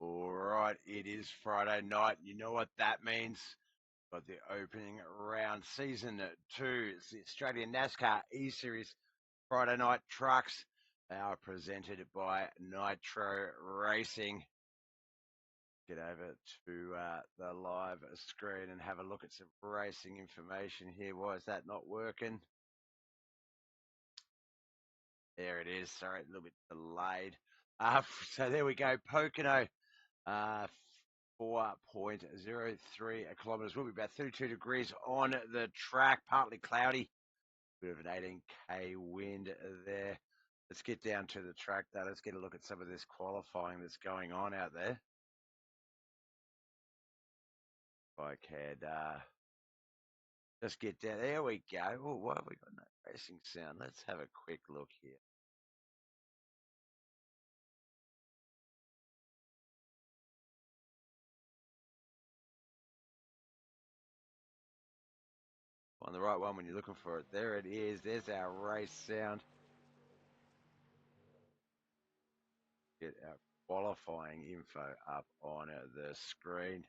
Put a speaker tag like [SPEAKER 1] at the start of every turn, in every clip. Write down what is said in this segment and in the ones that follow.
[SPEAKER 1] All right, it is Friday night. You know what that means? Got the opening round, season 2. It's the Australian NASCAR eSeries Friday night trucks. They are presented by NITRO Racing. Get over to the live screen and have a look at some racing information here. Why is that not working? There it is. Sorry, a little bit delayed. So there we go. Pocono. Uh, 4.03 kilometres. Will be about 32 degrees on the track, partly cloudy. Bit of an 18k wind there. Let's get down to the track though. Let's get a look at some of this qualifying that's going on out there. If I can just get down. There we go. Oh, why have we got no racing sound? Let's have a quick look here. Find the right one when you're looking for it. There it is. There's our race sound. Get our qualifying info up on the screen.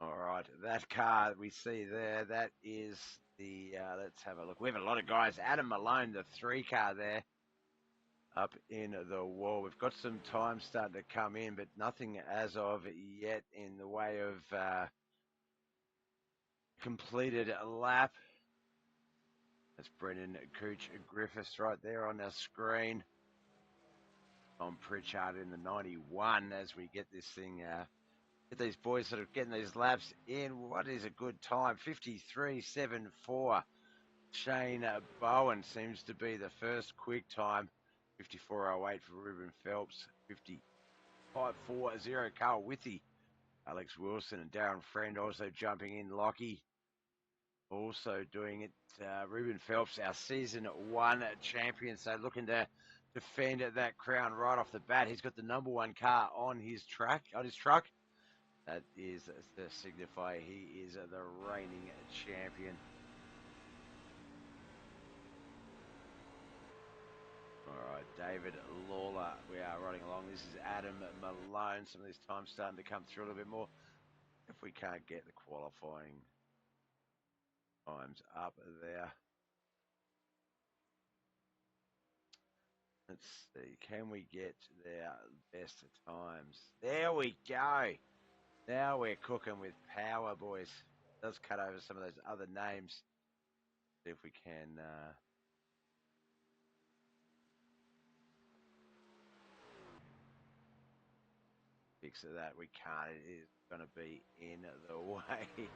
[SPEAKER 1] All right, that car that we see there, that is the, let's have a look. We have a lot of guys. Adam Malone, the 3 car there up in the wall. We've got some time starting to come in, but nothing as of yet in the way of completed a lap. That's Brendan Cooch Griffiths right there on the screen. Tom Pritchard in the 91 as we get this thing get these boys sort of getting these laps in. What is a good time? 53.74. Shane Bowen seems to be the first quick time. 54.08 for Ruben Phelps. 55.40 Carl Withy. Alex Wilson and Darren Friend also jumping in. Lockie also doing it. Ruben Phelps, our season 1 champion. So looking to defend that crown right off the bat. He's got the number 1 car on his truck. That is to signify he is the reigning champion. All right, David Lawler, we are running along. This is Adam Malone. Some of this time starting to come through a little bit more. If we can't get the qualifying times up there. Let's see, can we get their best times? There we go. Now we're cooking with power, boys. It does cut over some of those other names. See if we can fix that. We can't. It is going to be in the way.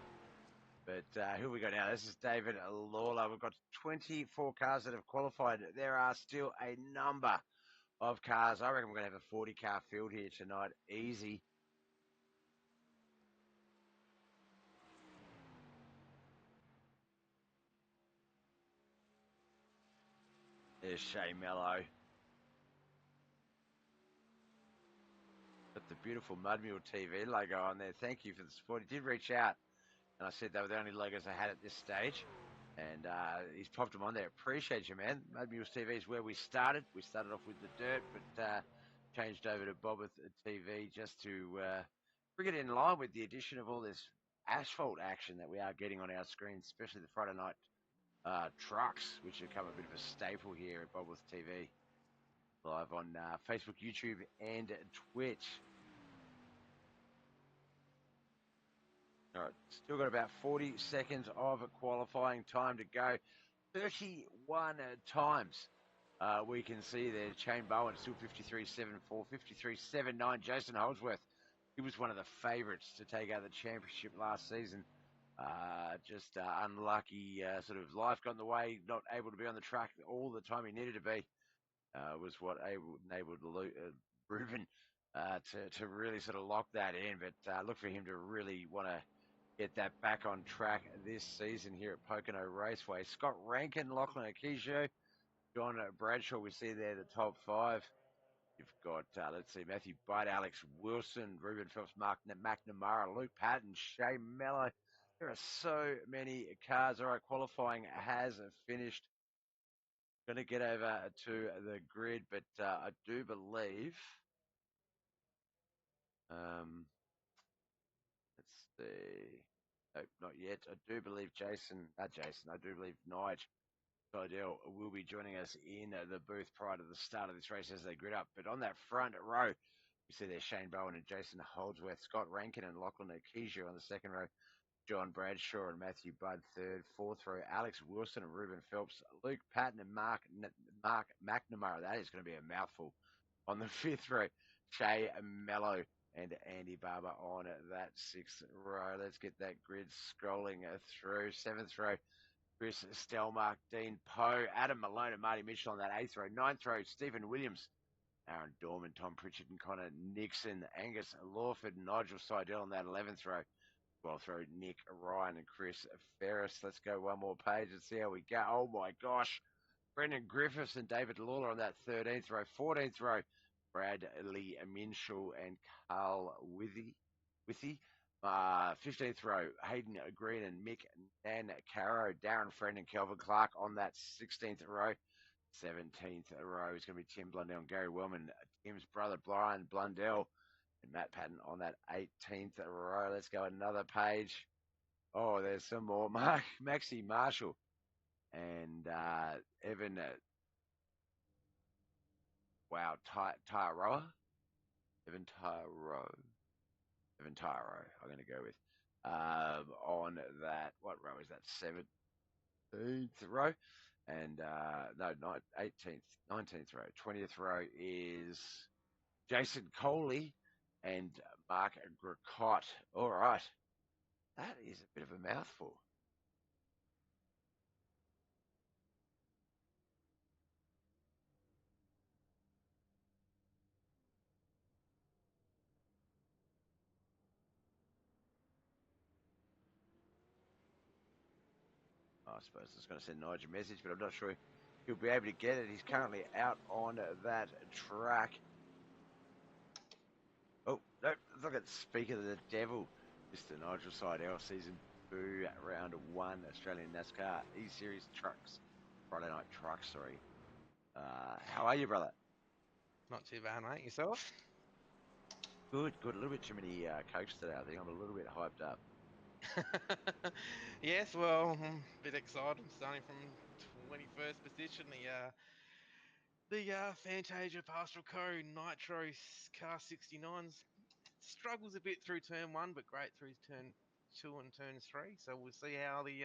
[SPEAKER 1] But who we got now? This is David Lawler. We've got 24 cars that have qualified. There are still a number of cars. I reckon we're going to have a 40-car field here tonight. Easy. There's Shay Mello. Got the beautiful Mud Mule TV logo on there. Thank you for the support. He did reach out, and I said they were the only logos I had at this stage. And he's popped them on there. Appreciate you, man. Mud Mules TV is where we started. We started off with the dirt, but changed over to Bobbeth TV just to bring it in line with the addition of all this asphalt action that we are getting on our screens, especially the Friday night trucks, which have become a bit of a staple here at Bobbeth TV. Live on Facebook, YouTube, and Twitch. All right, still got about 40 seconds of qualifying time to go. 31 times we can see there. Shane Bowen still 53.74, 53.79. Jason Holdsworth, he was one of the favourites to take out the championship last season. Just unlucky sort of life got in the way, not able to be on the track all the time he needed to be. Was what enabled Ruben to really sort of lock that in. But look for him to really want to get that back on track this season here at Pocono Raceway. Scott Rankin, Lachlan Akisho, John Bradshaw, we see there the top 5. You've got, let's see, Matthew Budd, Alex Wilson, Ruben Phelps, Mark McNamara, Luke Patton, Shay Mello. There are so many cars. All right, qualifying has finished. Going to get over to the grid, but I do believe Let's see. Nope, not yet. I do believe I do believe Nigel Seidel will be joining us in the booth prior to the start of this race as they grid up. But on that front row, we see there's Shane Bowen and Jason Holdsworth, Scott Rankin and Lachlan Akija on the second row, John Bradshaw and Matthew Budd third, fourth row, Alex Wilson and Ruben Phelps, Luke Patton and Mark McNamara. That is going to be a mouthful. On the fifth row, Shay Mello and Andy Barber on that sixth row. Let's get that grid scrolling through. Seventh row, Chris Stelmark, Dean Poe, Adam Malone and Marty Mitchell on that eighth row. Ninth row, Stephen Williams, Aaron Dorman, Tom Pritchard and Connor Nixon, Angus Lawford and Nigel Seidel on that 11th row. 12th row, Nick Ryan and Chris Ferris. Let's go one more page and see how we go. Oh my gosh. Brendan Griffiths and David Lawler on that 13th row. 14th row, Bradley Minshall and Carl Withy. 15th row, Hayden Green and Mick Nancaro, Darren Friend and Kelvin Clark on that 16th row. 17th row is going to be Tim Blundell and Gary Wellman, Tim's brother Brian Blundell and Matt Patton on that 18th row. Let's go another page. Oh, there's some more. Maxie Marshall and Evan, Tyroa. Evan Tyro. I'm going to go with. On that, what row is that? 17th row. And no, 18th, 19th row. 20th row is Jason Coley and Mark Gricott. All right. That is a bit of a mouthful. I suppose I was going to send Nigel a message, but I'm not sure he'll be able to get it. He's currently out on that track. Oh, no, look at Speaker of the Devil, Mr. Nigel Seidel, Season 2, Round 1, Australian NASCAR eSeries Trucks. Friday Night Trucks, sorry. How are you, brother?
[SPEAKER 2] Not too bad, mate. Yourself?
[SPEAKER 1] Good. A little bit too many Cokes today, I think. I'm a little bit hyped up.
[SPEAKER 2] Yes, well, I'm a bit excited. I'm starting from 21st position. The Fantasia Pastoral Co. Nitro Car 69s struggles a bit through turn 1, but great through turn 2 and turn 3. So we'll see how the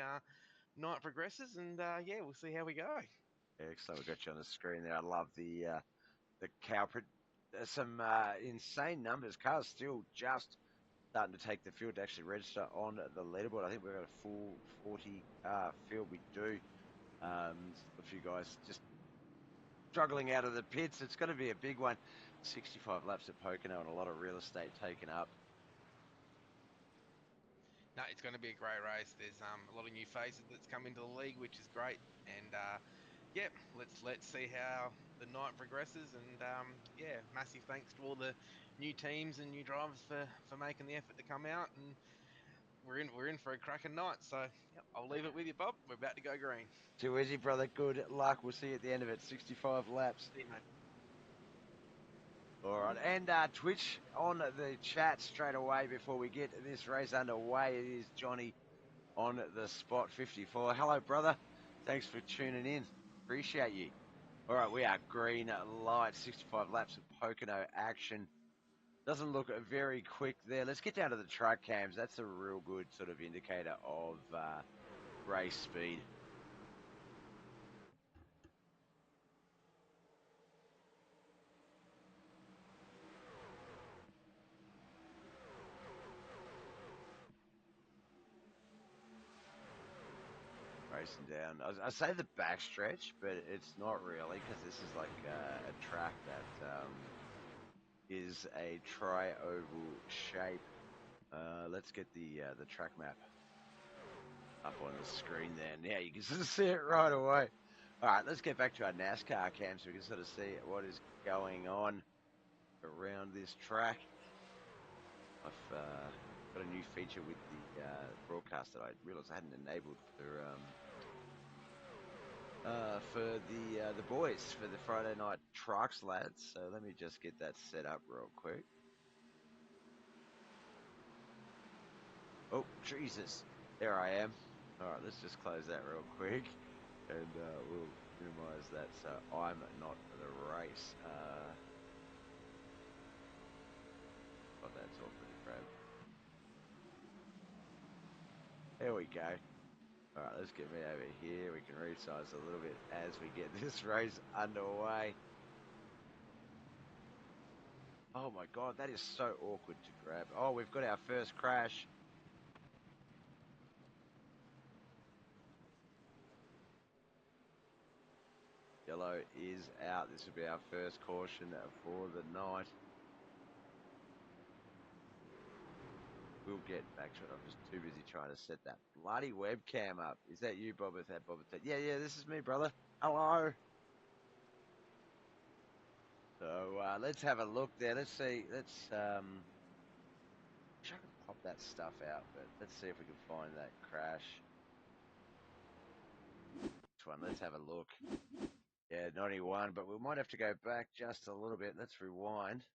[SPEAKER 2] night progresses, and yeah, we'll see how we go.
[SPEAKER 1] Excellent. We've got you on the screen there. I love the cow. There's some insane numbers. Cars still just starting to take the field to actually register on the leaderboard. I think we've got a full 40 car field. We do. A few guys just struggling out of the pits. It's going to be a big one. 65 laps at Pocono and a lot of real estate taken up.
[SPEAKER 2] No, it's going to be a great race. There's a lot of new faces that's come into the league, which is great. And yeah, let's see how the night progresses. And yeah, massive thanks to all the new teams and new drivers for making the effort to come out. And we're in for a cracking night. So yep, I'll leave it with you, Bob. We're about to go green.
[SPEAKER 1] Too easy, brother. Good luck. We'll see you at the end of it. 65 laps.
[SPEAKER 2] See you, mate.
[SPEAKER 1] All right, and Twitch on the chat straight away before we get this race underway. It is Johnny on the spot 54. Hello, brother. Thanks for tuning in. Appreciate you. All right, we are green light, 65 laps of Pocono action. Doesn't look very quick there. Let's get down to the track cams. That's a real good sort of indicator of race speed. Racing down. I say the backstretch, but it's not really because this is like a track that is a tri-oval shape. Let's get the track map up on the screen there. Now you can sort of see it right away. All right, let's get back to our NASCAR cam so we can sort of see what is going on around this track. I've got a new feature with the broadcast that I realised I hadn't enabled for the boys for the Friday Night Trucks lads. So let me just get that set up real quick. Oh, Jesus. There I am. All right, let's just close that real quick and we'll minimize that so I'm not the race. But that's all pretty crap. There we go. All right, let's get me over here. We can resize a little bit as we get this race underway. Oh my God, that is so awkward to grab. Oh, we've got our first crash. Yellow is out. This will be our first caution for the night. We'll get back to it. I'm just too busy trying to set that bloody webcam up. Is that you, Boba Fett? Boba Fett? Yeah, this is me, brother. Hello. So let's have a look there. Let's see. Let's wish I could pop that stuff out, but let's see if we can find that crash. This one. Let's have a look. Yeah, 91, but we might have to go back just a little bit. Let's rewind.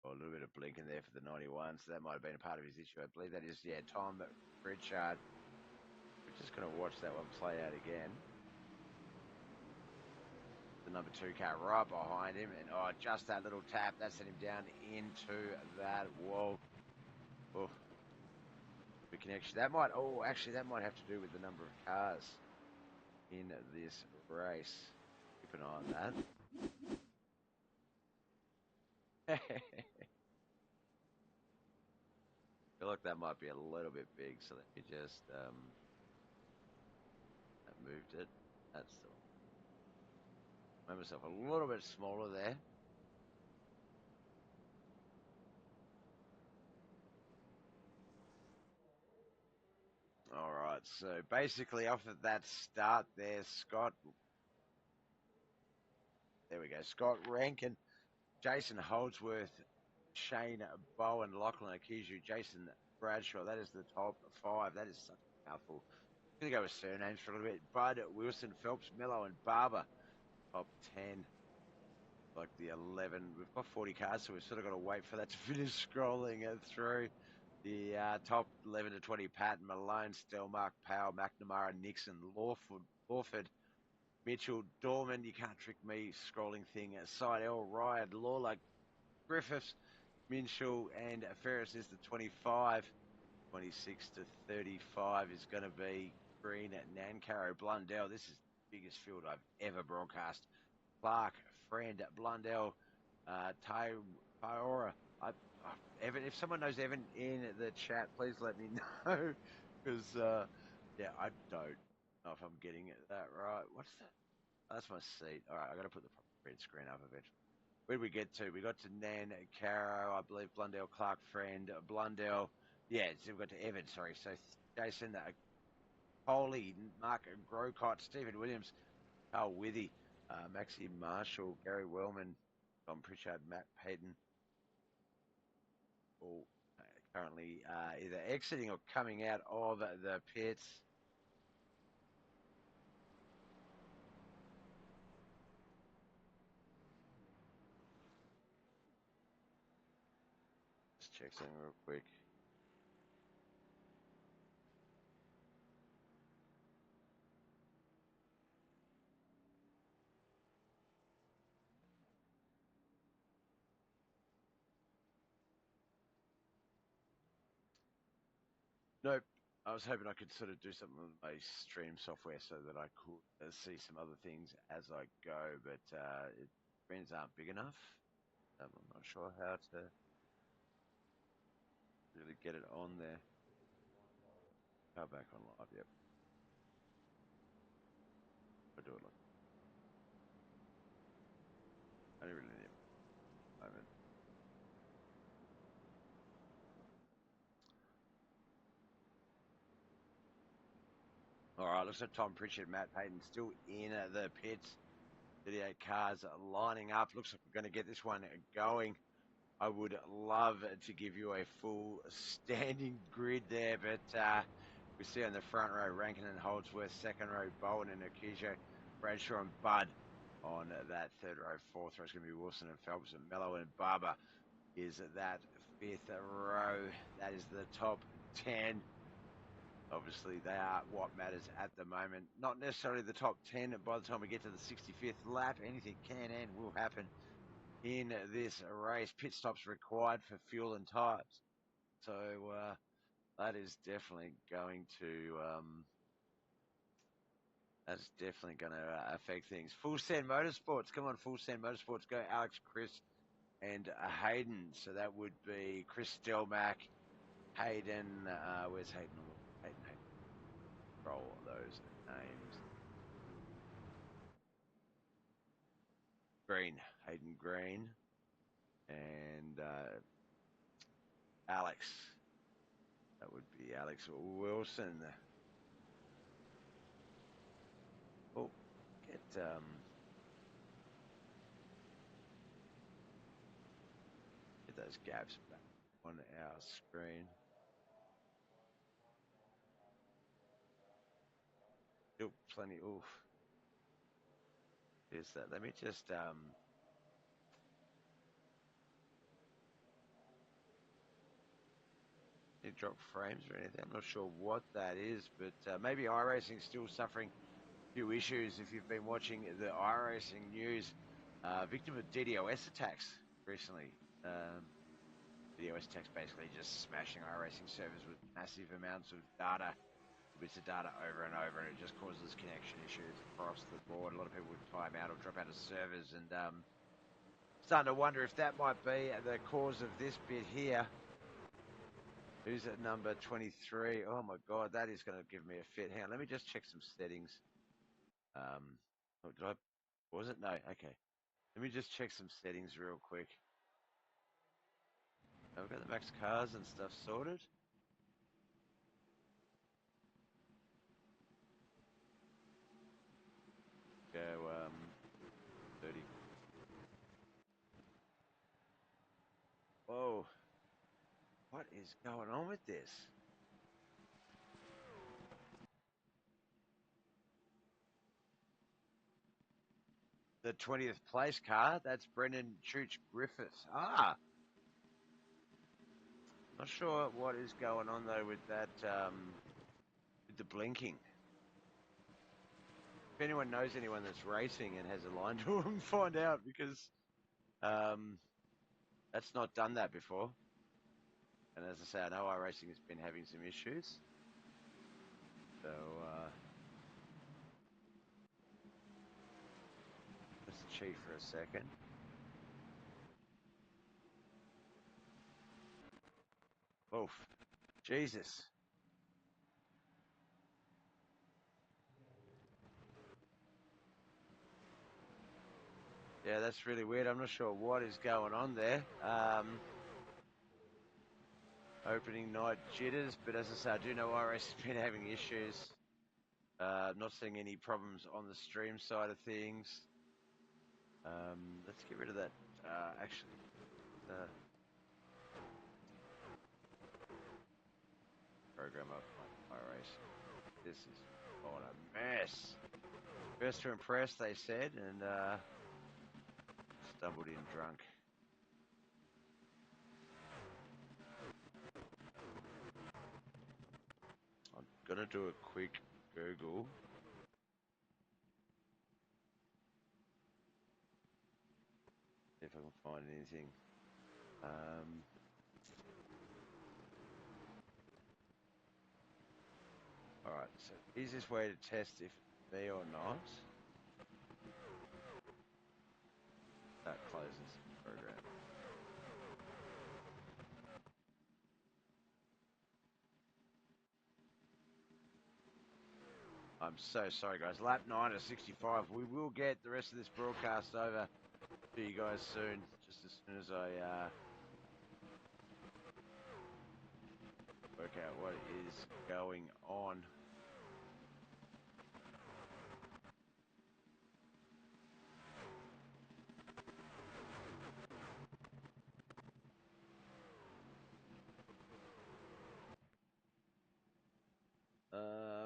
[SPEAKER 1] A little bit of blinking there for the 91, so that might have been a part of his issue. I believe that is, yeah, Tom Pritchard. We're just going to watch that one play out again. The number 2 car right behind him, and oh, just that little tap, that sent him down into that wall. Oh, the connection. That might, oh, actually, that might have to do with the number of cars in this race. Keep an eye on that. I feel like that might be a little bit big, so let me just that moved it. That's the made myself a little bit smaller there. All right, so basically off of that start there, Scott. There we go. Scott Rankin, Jason Holdsworth, Shane Bowen, Lachlan Akiju, Jason Bradshaw. That is the top 5. That is such a mouthful. I'm going to go with surnames for a little bit. Bud, Wilson, Phelps, Mello, and Barber. Top 10. Like the 11. We've got 40 cars, so we've sort of got to wait for that to finish scrolling through. The top 11 to 20, Patton, Malone, Stelmark, Powell, McNamara, Nixon, Lawford, Mitchell, Dorman. You can't trick me. Scrolling thing. Seidel, Ryan, Lawler, Griffiths, Minshall, and Ferris is the 25. 26 to 35 is going to be Green at Nancaro. Blundell, this is the biggest field I've ever broadcast. Clark, Friend, Blundell, Tyora. Evan, if someone knows Evan in the chat, please let me know. Because, yeah, I don't know if I'm getting that right. What's that? That's my seat. All right, I got to put the red screen up eventually. Where did we get to? We got to Nan Caro, I believe, Blundell, Clark, Friend, Blundell. Yeah, so we got to Evan, sorry. So Jason, Coley, Mark Grocott, Stephen Williams, Carl Withy, Maxie Marshall, Gary Wellman, Tom Pritchard, Matt Payton, all currently either exiting or coming out of the pits. Let's check something real quick. Nope. I was hoping I could sort of do something with my stream software so that I could see some other things as I go, but screens aren't big enough. I'm not sure how to really get it on there. Go back on live, yep. I'll do it like I don't really need it at the moment. All right, looks like Tom Pritchard, Matt Payton still in the pits. 38 cars lining up. Looks like we're going to get this one going. I would love to give you a full standing grid there, but we see on the front row Rankin and Holdsworth, second row Bowen and Akijo, Bradshaw and Budd on that third row. Fourth row is going to be Wilson and Phelps, and Mello and Barber is that fifth row. That is the top 10. Obviously, they are what matters at the moment. Not necessarily the top 10. By the time we get to the 65th lap, anything can and will happen in this race. Pit stops required for fuel and tires. So that is definitely going to affect things. Full Send Motorsports. Come on, Full Send Motorsports. Go Alex, Chris, and Hayden. So that would be Chris Stelmack, Hayden. Where's Hayden? Hayden. Roll those names. Green, Hayden Green, and Alex. That would be Alex Wilson. Oh, get those gaps back on our screen. Still plenty. Oof. Is that? Let me just drop frames or anything. I'm not sure what that is, but maybe iRacing still suffering a few issues. If you've been watching the iRacing news, victim of DDoS attacks recently. DDoS attacks basically just smashing iRacing servers with massive amounts of data, bits of data over and over, and it just causes connection issues across the board. A lot of people would time out or drop out of servers, and starting to wonder if that might be the cause of this bit here. Who's at number 23? Oh my God, that is going to give me a fit. Hang on, let me just check some settings. Was it? No, okay. Let me just check some settings real quick. I've got the max cars and stuff sorted. Go 30. Whoa. What is going on with this? The 20th place car, that's Brendan Chooch Griffiths. Not sure what is going on though with that, with the blinking. If anyone knows anyone that's racing and has a line to them, find out, because that's not done that before. And as I say, I know iRacing has been having some issues. So let's cheat for a second. Oof. Jesus. Yeah, that's really weird. I'm not sure what is going on there. Opening night jitters, but as I say, I do know iRacing has been having issues. Not seeing any problems on the stream side of things. Let's get rid of that. Actually, program up iRacing. This is what a mess. First to impress, they said, and stumbled in drunk. I'm gonna do a quick Google. If I can find anything. Alright, so easiest way to test if it's me or not. That closes the program. I'm so sorry, guys. Lap 9 of 65. We will get the rest of this broadcast over to you guys soon, just as soon as I work out what is going on.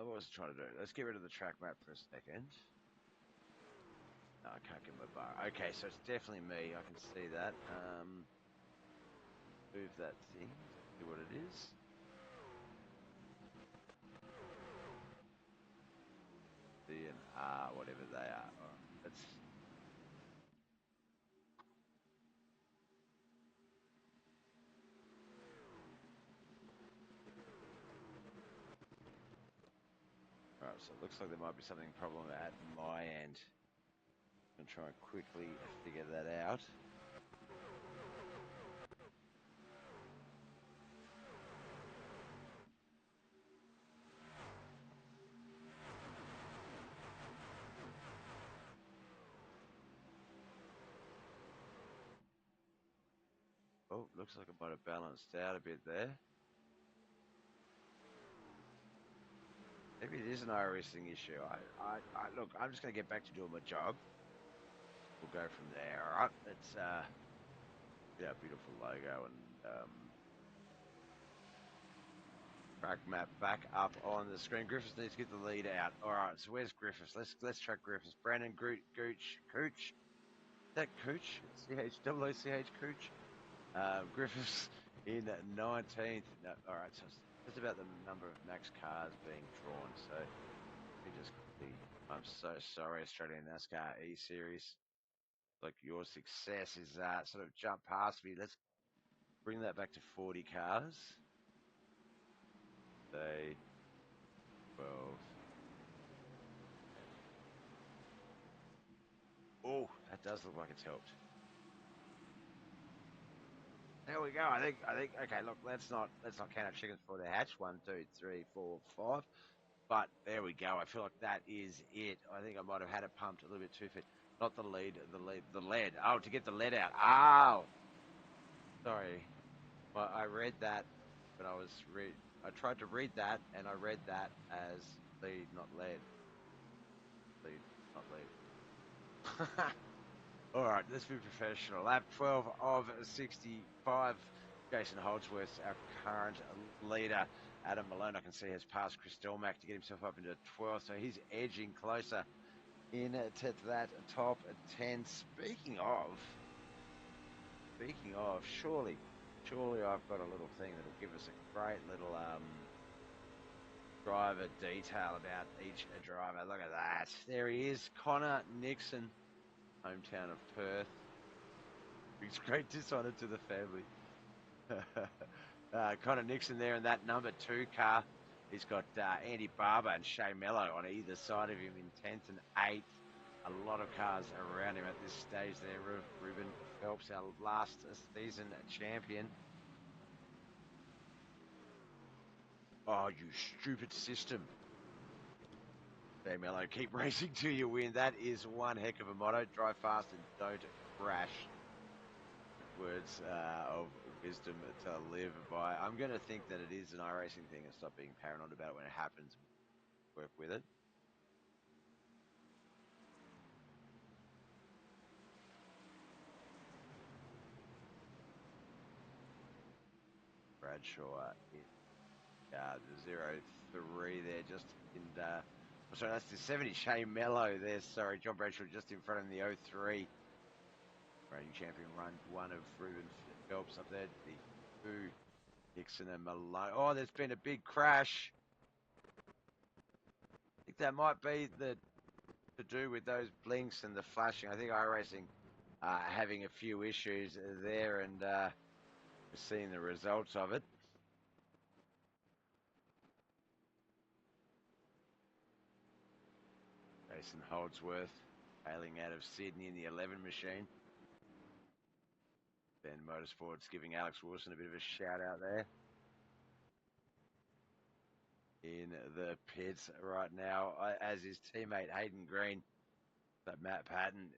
[SPEAKER 1] What was I trying to do? Let's get rid of the track map for a second. No, I can't get my bar. Okay, so it's definitely me. I can see that. Move that thing. See what it is. D and R, whatever they are. All right, let's. All right, so it looks like there might be something problem at my end. I'm gonna try and quickly figure that out. Oh, looks like it might have balanced out a bit there. Maybe it is an iRacing issue. Look, I'm just going to get back to doing my job. We'll go from there. All right, let's get our beautiful logo and track map back up on the screen. Griffiths needs to get the lead out. All right, so where's Griffiths? Let's track Griffiths. Brandon Cooch. Is that Cooch? CHCH Cooch. Griffiths in 19th. No, all right, so it's just about the number of max cars being drawn. So let me just quickly. I'm so sorry, Australian NASCAR eSeries. Like your success is sort of jump past me. Let's bring that back to 40 cars. Say 12. Oh, that does look like it's helped. There we go. I think. Okay, look, let's not count our chickens before they hatch. 1, 2, 3, 4, 5. But there we go. I feel like that is it. I think I might have had it pumped a little bit too fast. Not the lead, the lead. Oh, to get the lead out. Oh, sorry. Well, I read that, but I tried to read that, and I read that as lead, not lead. Lead, not lead. All right, let's be professional. Lap 12 of 65. Jason Holdsworth, our current leader. Adam Malone, I can see, has passed Chris Delmack to get himself up into 12th, so he's edging closer into that top 10. Speaking of, surely I've got a little thing that'll give us a great little driver detail about each driver. Look at that. There he is, Connor Nixon, hometown of Perth. Brings great dishonor to the family. Connor Nixon there in that number 2 car. He's got Andy Barber and Shea Mello on either side of him in 10th and 8th. A lot of cars around him at this stage there. Ruben Phelps, our last season champion. Oh, you stupid system. Shea Mello, keep racing till you win. That is one heck of a motto. Drive fast and don't crash. Words of wisdom to live by. I'm going to think that it is an iRacing thing and stop being paranoid about it when it happens. Work with it. Bradshaw in the 0-3 there, just in sorry, that's the 70. Shea Mello there. Sorry, John Bradshaw just in front of the 0-3. Reigning champion run 1 of Ruben Phelps up there. The 2 Nixon and Malone. Oh, there's been a big crash. I think that might be to do with those blinks and the flashing. I think iRacing having a few issues there, and we're seeing the results of it. Jason Holdsworth hailing out of Sydney in the 11 machine. Ben Motorsports giving Alex Wilson a bit of a shout out there in the pits right now, as his teammate Hayden Green. But Matt Patton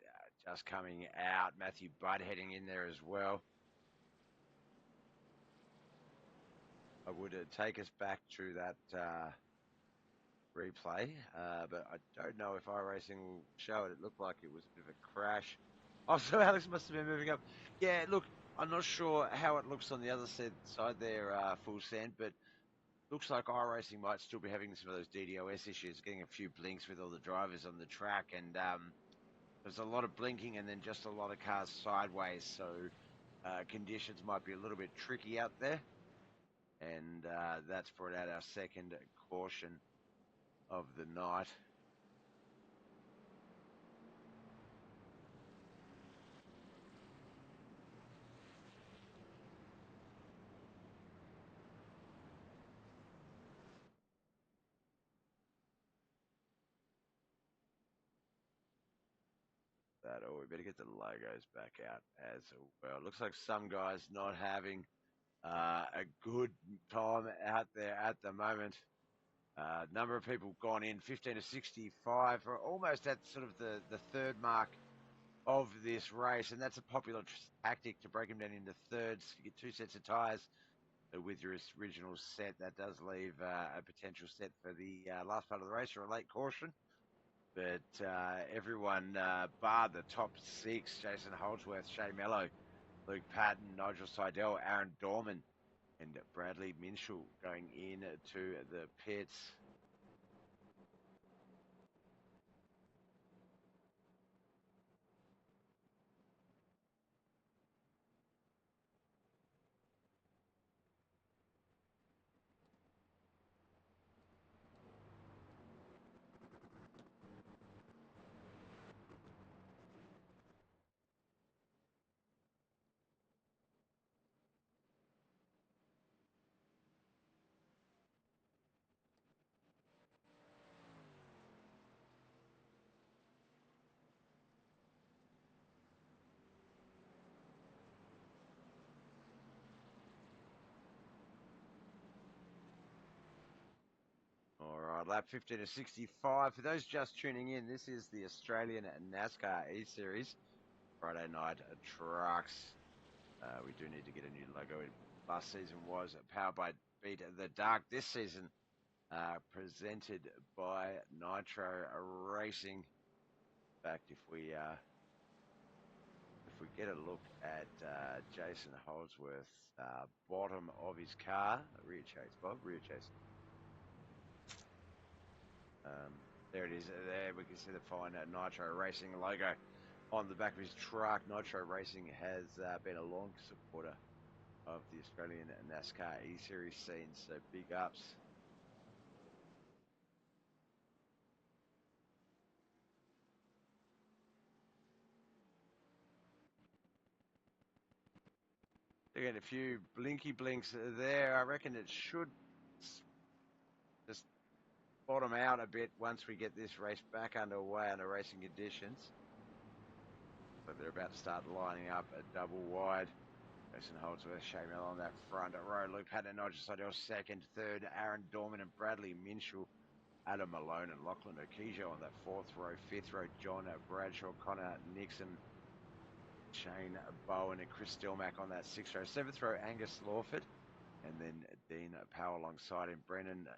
[SPEAKER 1] just coming out. Matthew Budd heading in there as well. I would take us back to that replay, but I don't know if iRacing will show it. It looked like it was a bit of a crash. Oh, so Alex must have been moving up. Yeah, look, I'm not sure how it looks on the other side there, full send, but looks like iRacing might still be having some of those DDoS issues, getting a few blinks with all the drivers on the track, and there's a lot of blinking and then just a lot of cars sideways. So conditions might be a little bit tricky out there. And that's brought out our second caution of the night. We better get the logos back out as well. Looks like some guys not having a good time out there at the moment. Number of people gone in 15 to 65, or almost at sort of the third mark of this race, and that's a popular tactic to break them down into thirds. You get 2 sets of tyres with your original set. That does leave a potential set for the last part of the race or a late caution. But everyone, bar the top 6, Jason Holdsworth, Shea Mello, Luke Patton, Nigel Seidel, Aaron Dorman, and Bradley Minshall going into the pits. All right, lap 15 to 65. For those just tuning in, this is the Australian NASCAR eSeries Friday night trucks. We do need to get a new logo. Last season was powered by Beat the Dark. This season, presented by NITRO Racing. In fact, if we get a look at Jason Holdsworth's bottom of his car, rear chase, Bob, rear chase. There it is. There we can see the fine NITRO Racing logo on the back of his truck. NITRO Racing has been a long supporter of the Australian NASCAR eSeries scene, so big ups. Again, a few blinky blinks there. I reckon it should just bottom out a bit once we get this race back underway under racing conditions. But they're about to start lining up a double wide. Jason Holdsworth, Shea Miller on that front row. Luke Patton, Nigel Seidel second, third, Aaron Dorman and Bradley Minshall. Adam Malone and Lachlan Okijo on that fourth row. Fifth row, John Bradshaw, Connor Nixon, Shane Bowen and Chris Stelmack on that sixth row. Seventh row, Angus Lawford. And then Dean Powell alongside him. Brandon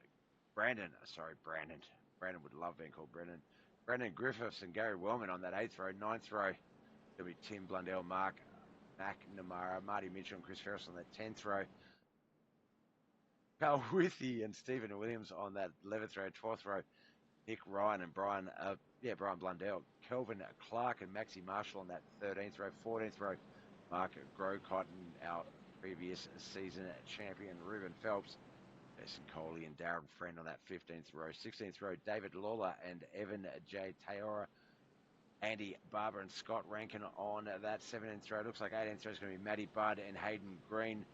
[SPEAKER 1] would love being called Brennan. Brandon Griffiths and Gary Wellman on that eighth row. Ninth row, there'll be Tim Blundell, Mark McNamara, Marty Mitchell and Chris Ferris on that 10th row. Carl Withy and Stephen Williams on that 11th row. 12th row, Nick Ryan and Brian Blundell. Kelvin Clark and Maxie Marshall on that 13th row. 14th row, Mark Grocott and our previous season champion Ruben Phelps. Jason Coley and Darren Friend on that 15th row. 16th row, David Lawler and Evan J. Taora. Andy Barber and Scott Rankin on that 17th row. Looks like 18th row is going to be Matty Budd and Hayden Green.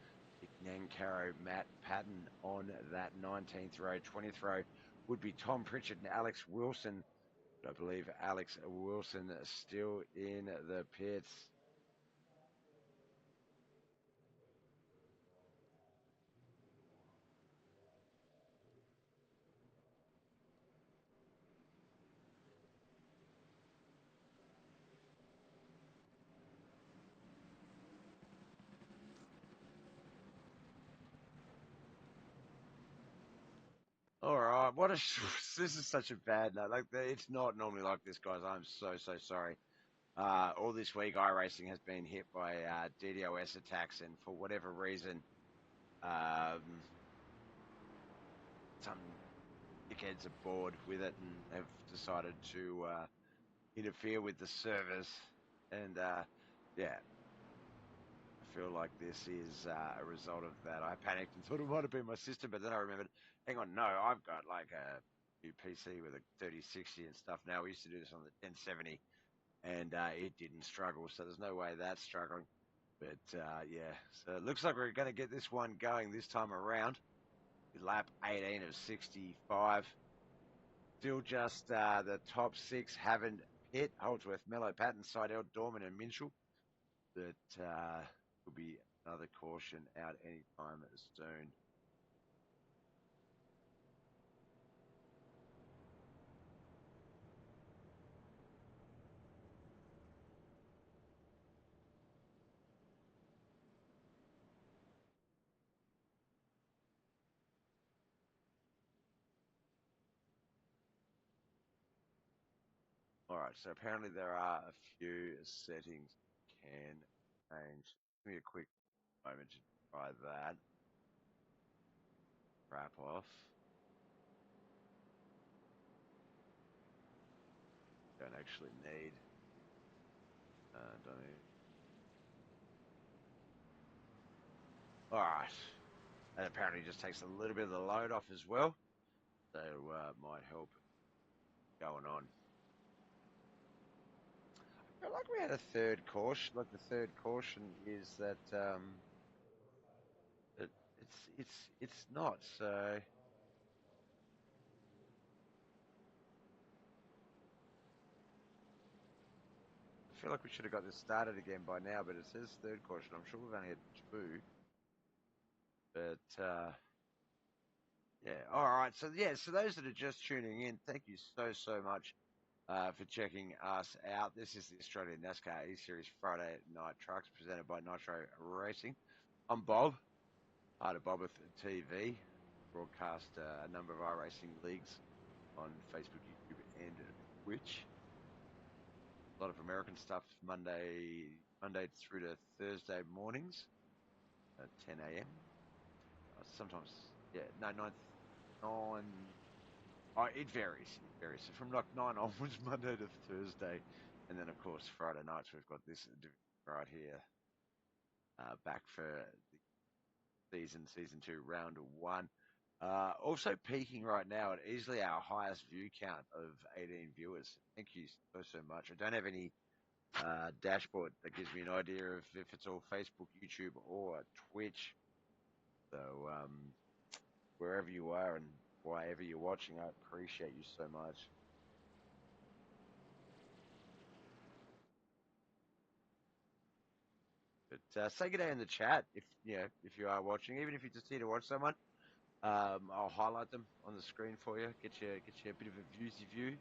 [SPEAKER 1] Dick Nancaro, Matt Patton on that 19th row. 20th row would be Tom Pritchard and Alex Wilson. I believe Alex Wilson still in the pits. All right, this is such a bad note. Like it's not normally like this, guys. I'm so sorry. All this week, iRacing has been hit by DDoS attacks, and for whatever reason, some dickheads are bored with it and have decided to interfere with the service. And yeah, I feel like this is a result of that. I panicked and thought it might have been my system, but then I remembered, hang on, no, I've got like a new PC with a 3060 and stuff now. We used to do this on the 1070, and it didn't struggle, so there's no way that's struggling. But yeah, so it looks like we're going to get this one going this time around. Lap 18 of 65. Still just the top six haven't hit. Holdsworth, Mello, Patton, Seidel, Dorman, and Minshall. But will be another caution out anytime soon. All right, so apparently there are a few settings you can change. Give me a quick moment to try that. Wrap off. Don't actually need. Don't need. All right. That apparently just takes a little bit of the load off as well. So might help going on. I feel like we had a third caution. Like the third caution is that it's not. So I feel like we should have got this started again by now, but it says third caution. I'm sure we've only had two. But yeah, all right. So yeah, so those that are just tuning in, thank you so much for checking us out. This is the Australian NASCAR eSeries Friday Night Trucks presented by NITRO Racing. I'm Bob, part of Bobbeth TV. Broadcast a number of iRacing leagues on Facebook, YouTube, and Twitch. A lot of American stuff Monday through to Thursday mornings at 10 a.m. Sometimes, yeah, no, 9. Oh, it varies. It varies. So from like 9 onwards, Monday to Thursday. And then, of course, Friday nights, we've got this right here back for the season 2, round 1. Also peaking right now at easily our highest view count of 18 viewers. Thank you so much. I don't have any dashboard that gives me an idea of if it's all Facebook, YouTube, or Twitch. So wherever you are and wherever you're watching, I appreciate you so much. But say good day in the chat if you are watching, even if you're just here to watch someone. I'll highlight them on the screen for you. Get you a bit of a viewsy view.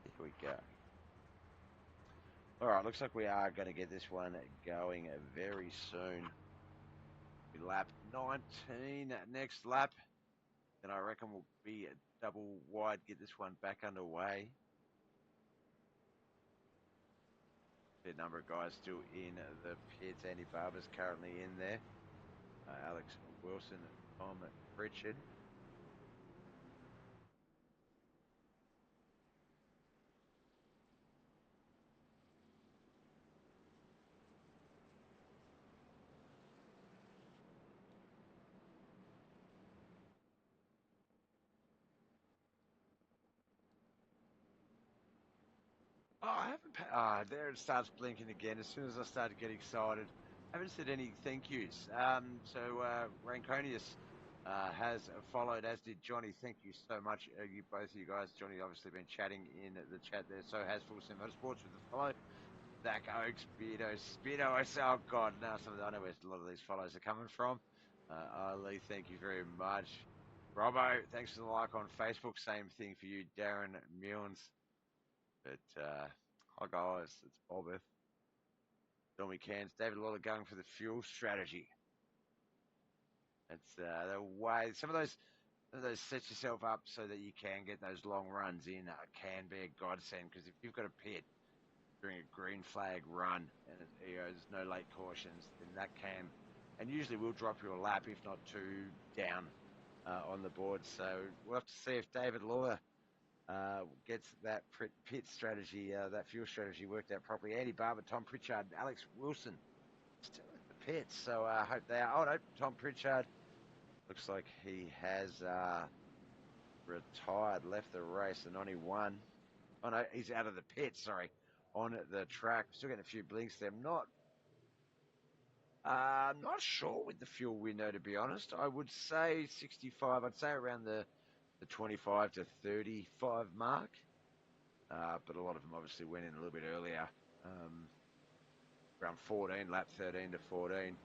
[SPEAKER 1] Here we go. All right, looks like we are going to get this one going very soon. Lap 19, next lap. And I reckon we'll be double wide, get this one back underway. A number of guys still in the pits. Andy Barber's currently in there. Alex Wilson, Tom Pritchard. Oh, I haven't. There it starts blinking again. As soon as I started getting excited, I haven't said any thank yous. So Ranconius has followed, as did Johnny. Thank you so much, you both of you guys. Johnny obviously been chatting in the chat there. So has Full Sim Motorsports with the follow. Zach Oaks, Speedo. Oh God, now I know where a lot of these follows are coming from. Ali, thank you very much. Robbo, thanks for the like on Facebook. Same thing for you, Darren Milnes. But hi guys, it's Bobbeth. Tommy Cans, David Lawler going for the fuel strategy. It's the way some of those set yourself up so that you can get those long runs in. Can be a godsend because if you've got a pit during a green flag run and there's no late cautions, then that can and usually will drop you a lap, if not two, down on the board. So we'll have to see if David Lawler gets that pit strategy, that fuel strategy worked out properly. Andy Barber, Tom Pritchard, and Alex Wilson still at the pits. So I hope they are. Oh, no, Tom Pritchard looks like he has retired, left the race, and only won. Oh, no, he's out of the pit, sorry, on the track. Still getting a few blinks there. Not sure with the fuel window, to be honest. I would say 65. I'd say around the 25 to 35 mark. But a lot of them obviously went in a little bit earlier. Around 14, lap 13 to 14.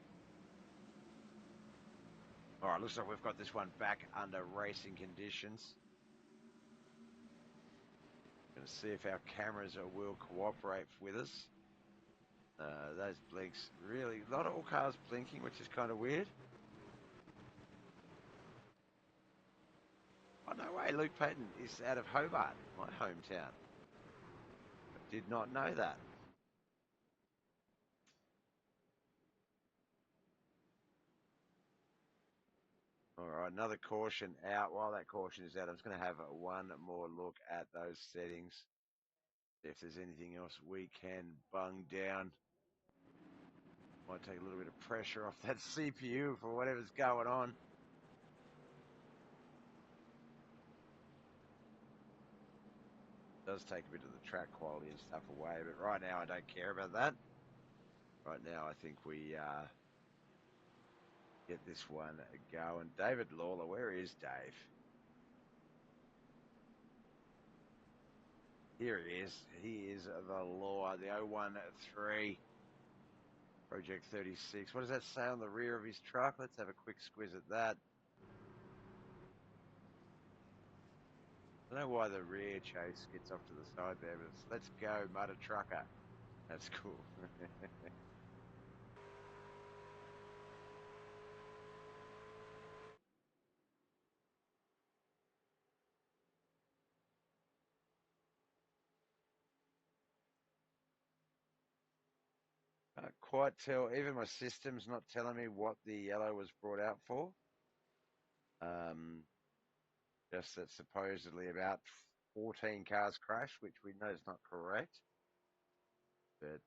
[SPEAKER 1] All right, looks like we've got this one back under racing conditions. Going to see if our cameras will cooperate with us. Those blinks, really, not all cars blinking, which is kind of weird. Oh, no way, Luke Payton is out of Hobart, my hometown. I did not know that. All right, another caution out. While that caution is out, I'm just going to have one more look at those settings. If there's anything else we can bung down. Might take a little bit of pressure off that CPU for whatever's going on. It does take a bit of the track quality and stuff away, but right now I don't care about that. Right now I think we get this one going. David Lawler, where is Dave? Here he is. He is the law, the 013 Project 36. What does that say on the rear of his truck? Let's have a quick squiz at that. I don't know why the rear chase gets off to the side there, but let's go, Mudder Trucker. That's cool. Can't quite tell. Even my system's not telling me what the yellow was brought out for. Just that supposedly about 14 cars crashed, which we know is not correct. But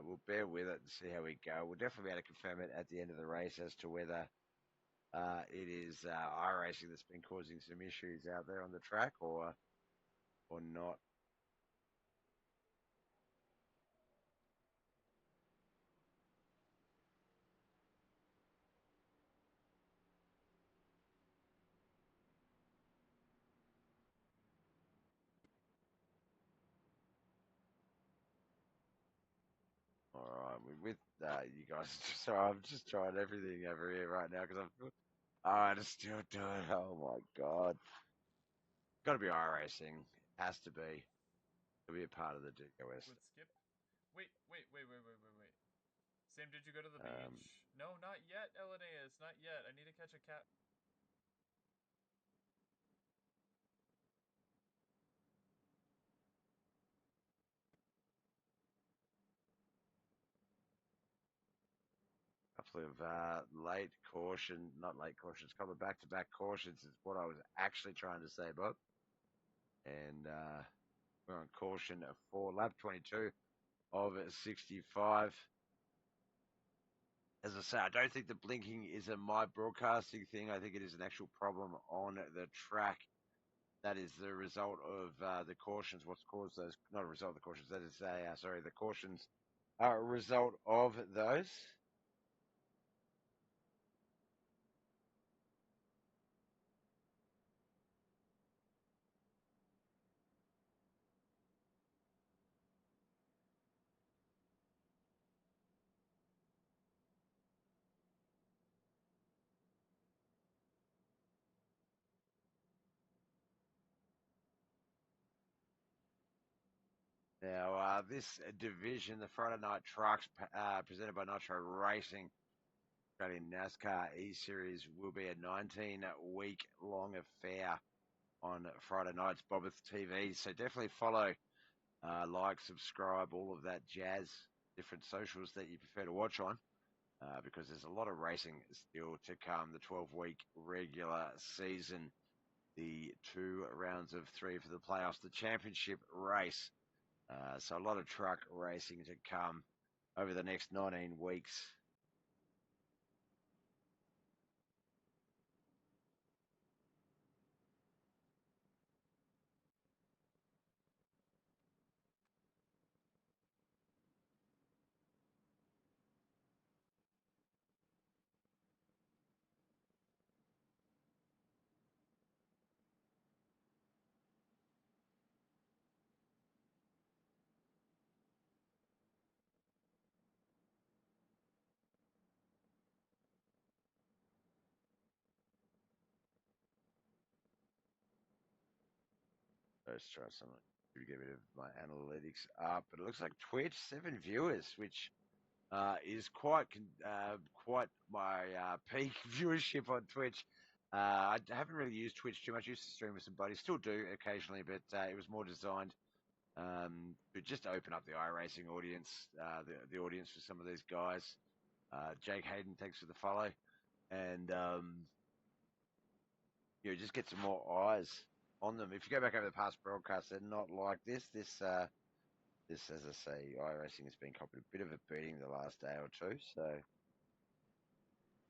[SPEAKER 1] we'll bear with it and see how we go. We'll definitely be able to confirm it at the end of the race as to whether it is iRacing that's been causing some issues out there on the track or not. All right, with you guys. So I'm just trying everything over here right now because I'm just still doing. Oh my god, got to be iRacing. Has to be. It'll be a part of the DOS.
[SPEAKER 3] With Skip? Wait. Sam, did you go to the beach? No, not yet, Elenaeus. Not yet. I need to catch a cat.
[SPEAKER 1] Couple of not late cautions, couple of back-to-back cautions is what I was actually trying to say, Bob. And we're on caution for lap 22 of 65. As I say, I don't think the blinking is a my broadcasting thing. I think it is an actual problem on the track. That is the result of the cautions. What's caused those? Not a result of the cautions. That is the cautions are a result of those. Now, this division, the Friday Night Trucks, presented by Nitro Racing, Australian NASCAR eSeries, will be a 19-week-long affair on Friday nights, Bobbeth TV. So definitely follow, like, subscribe, all of that jazz, different socials that you prefer to watch on. because there's a lot of racing still to come. The 12-week regular season, the 2 rounds of 3 for the playoffs, the championship race. So a lot of truck racing to come over the next 19 weeks. Let's try something to get rid of my analytics up. But it looks like Twitch, 7 viewers, which is quite my peak viewership on Twitch. I haven't really used Twitch too much. I used to stream with some buddies, still do occasionally, but it was more designed to just open up the iRacing audience, the audience for some of these guys. Jake Hayden, thanks for the follow, and just get some more eyes on them. If you go back over the past broadcasts, they're not like this. This, as I say, iRacing has been copping a bit of a beating the last day or two. So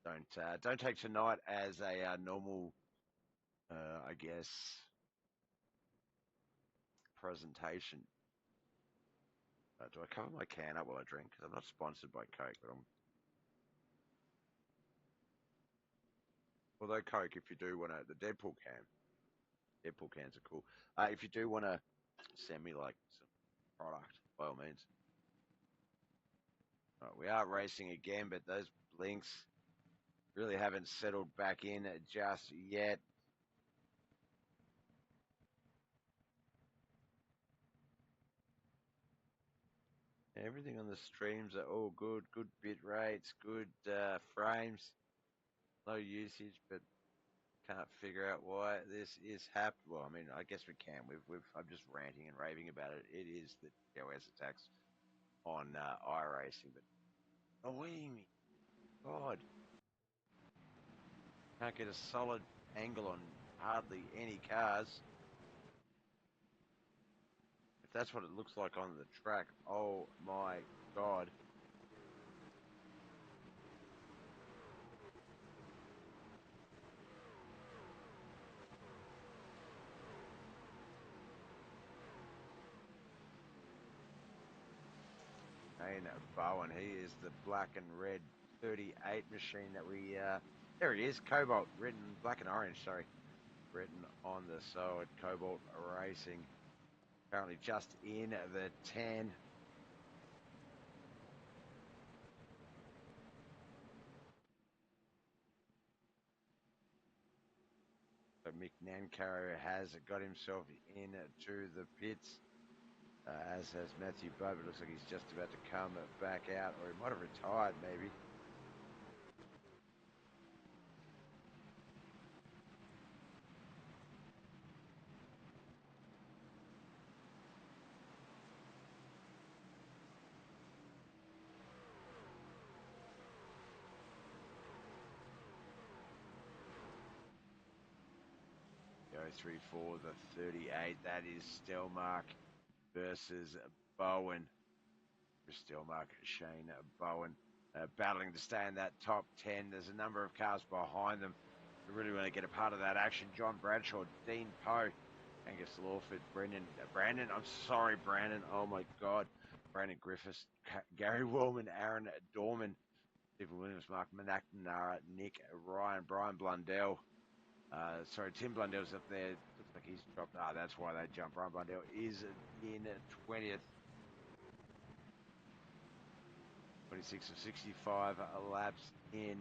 [SPEAKER 1] don't take tonight as a normal, I guess, presentation. Do I cover my can up while I drink? Because I'm not sponsored by Coke, but I'm. Although Coke, if you do want to, the Deadpool cans are cool. If you do want to send me like some product, by all means. Right, we are racing again, but those blinks really haven't settled back in just yet. Everything on the streams are all good bit rates, good frames, low usage, but can't figure out why this is happening. Well, I mean, I guess we can. I'm just ranting and raving about it. It is the TOS attacks on iRacing, but annoying me. God, can't get a solid angle on hardly any cars. If that's what it looks like on the track, oh my God. Bowen, he is the black and red 38 machine that we, there he is, Cobalt, written, black and orange, sorry, written on the side, Cobalt Racing, currently just in the 10. So Mick Nancaro has got himself into the pits, as has Matthew Bubb. It looks like he's just about to come back out, or he might have retired maybe. The 034, the 38, that is Stelmark versus Bowen. Stelmark, Shane Bowen, battling to stay in that top 10. There's a number of cars behind them who really want to get a part of that action. John Bradshaw, Dean Poe, Angus Lawford, Brandon, I'm sorry, Brandon, oh my God, Brandon Griffiths, Gary Willman, Aaron Dorman, Stephen Williams, Mark McNamara, Nick Ryan, Brian Blundell. Sorry, Tim Blundell's up there. Looks like he's dropped. That's why they jumped. Brian Blundell is in 20th. 26 of 65 laps in.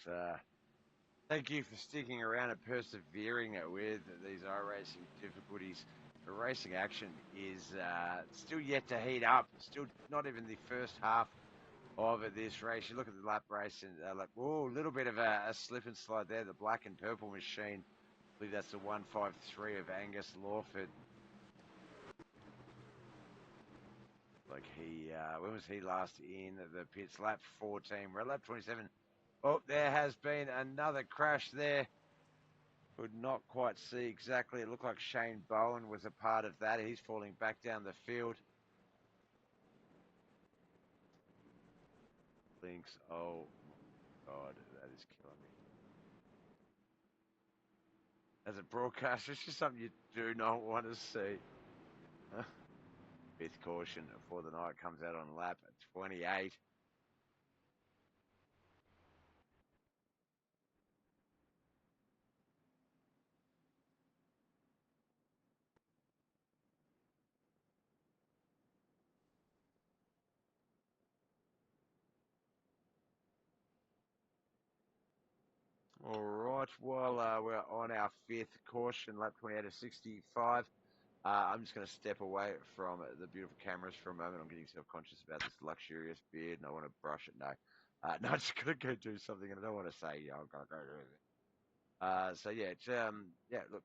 [SPEAKER 1] right. Thank you for sticking around and persevering with these iRacing difficulties. The racing action is still yet to heat up. Still not even the first half of this race. You look at the lap race and a little bit of a slip and slide there. The black and purple machine. I believe that's the 153 of Angus Lawford. Like when was he last in the pits? Lap 14. We're at lap 27. Oh, there has been another crash there. Could not quite see exactly. It looked like Shane Bowen was a part of that. He's falling back down the field. Links. Oh, my God. That is killing me. As a broadcaster, it's just something you do not want to see. Fifth caution for the night comes out on lap 28. All right, well, we're on our fifth caution, lap 28 of 65. I'm just going to step away from the beautiful cameras for a moment. I'm getting self-conscious about this luxurious beard, and I want to brush it. No, no, I'm just going to go do something, and I don't want to say, I've got to go do it. So, yeah, look,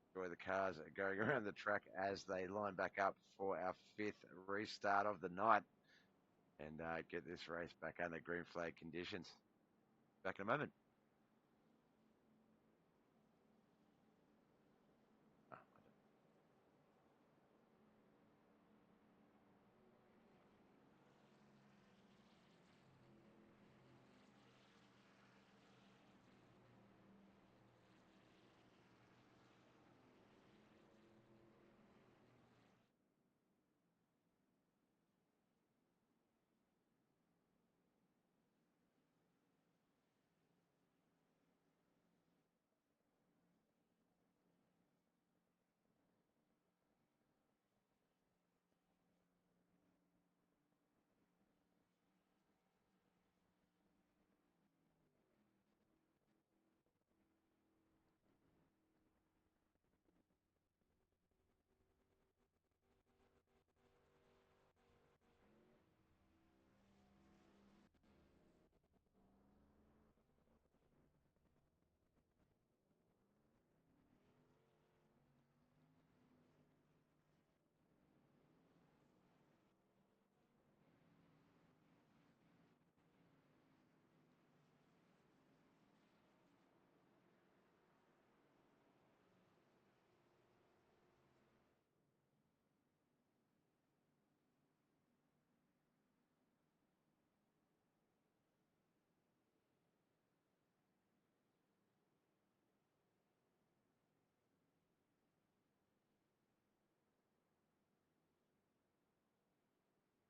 [SPEAKER 1] enjoy the cars going around the track as they line back up for our fifth restart of the night and get this race back under green flag conditions. Back in a moment.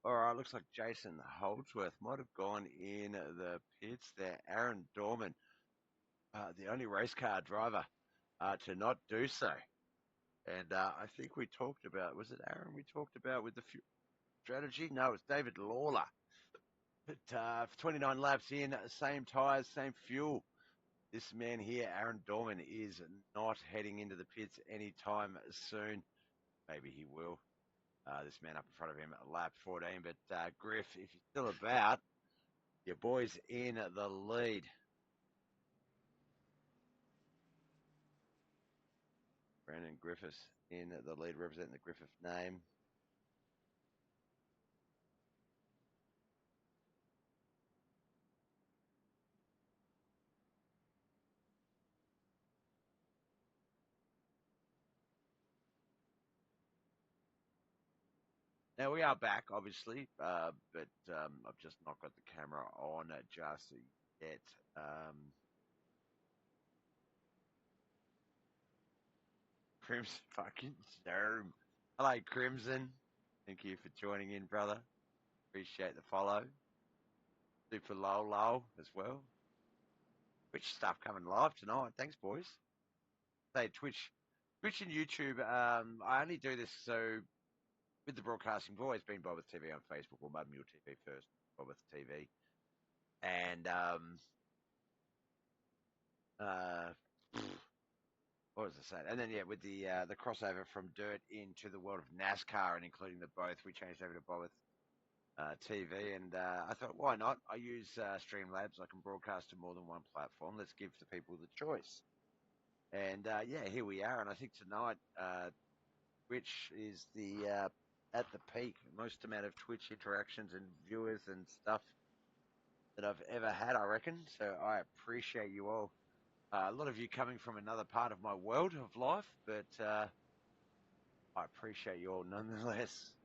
[SPEAKER 1] All right, looks like Jason Holdsworth might have gone in the pits there. Aaron Dorman, the only race car driver to not do so. And I think we talked about, was it Aaron we talked about with the strategy? No, it's David Lawler. But 29 laps in, same tyres, same fuel. This man here, Aaron Dorman, is not heading into the pits anytime soon. Maybe he will. This man up in front of him at lap 14. But Griff, if you're still about, your boy's in the lead. Brandon Griffiths in the lead, representing the Griffith name. Now, we are back, obviously, but I've just not got the camera on just yet. Crimson fucking Zoom. Hello, Crimson. Thank you for joining in, brother. Appreciate the follow. Super low as well. Twitch stuff coming live tonight. Thanks, boys. Say Twitch and YouTube. I only do this so with the broadcasting. I've always been Bob with TV on Facebook or Mud Mule TV first, Bob with TV. And what was I saying? And then with the crossover from dirt into the world of NASCAR and including the both, we changed over to both TV, and I thought, why not? I use Streamlabs. I can broadcast to more than one platform. Let's give the people the choice. And here we are. And I think tonight, Twitch is the at the peak, most amount of Twitch interactions and viewers and stuff that I've ever had, I reckon. So I appreciate you all. A lot of you coming from another part of my world of life, but I appreciate you all nonetheless.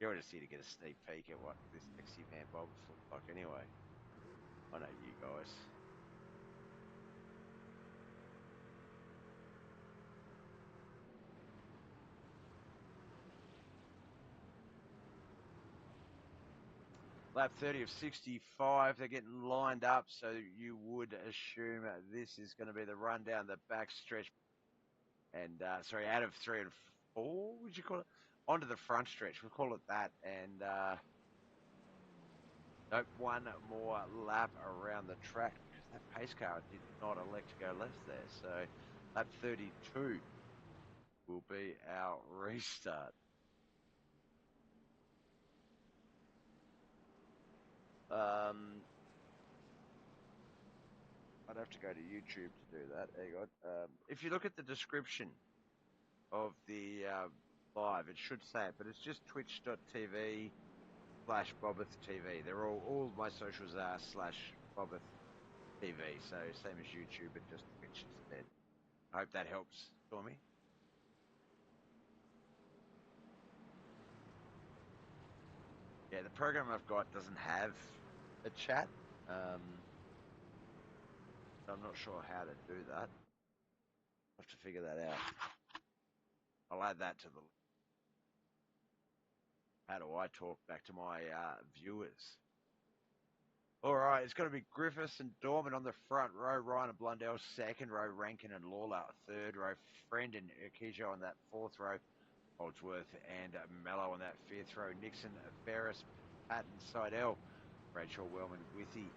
[SPEAKER 1] You're just here to get a sneak peek at what this sexy man Bob looks like anyway. I know you guys. Lap 30 of 65, they're getting lined up, so you would assume this is going to be the run down the back stretch. And, out of 3 and 4, would you call it? Onto the front stretch, we'll call it that. And, nope, one more lap around the track because that pace car did not elect to go left there. So lap 32 will be our restart. I'd have to go to YouTube to do that. Hang on. If you look at the description of the live, it should say it, but it's just twitch.tv/BobBethTV. They're all my socials are /BobBethTV. So same as YouTube, but just Twitch instead. I hope that helps for me. Yeah, the program I've got doesn't have a chat. So I'm not sure how to do that. I'll have to figure that out. I'll add that to the. How do I talk back to my viewers? All right, it's going to be Griffiths and Dorman on the front row, Ryan and Blundell second row, Rankin and Lawler third row, Friend and Urquijo on that fourth row, Holdsworth and Mello on that fifth row, Nixon, Ferris, Patton, Seidel, Rachel Wellman, Withy,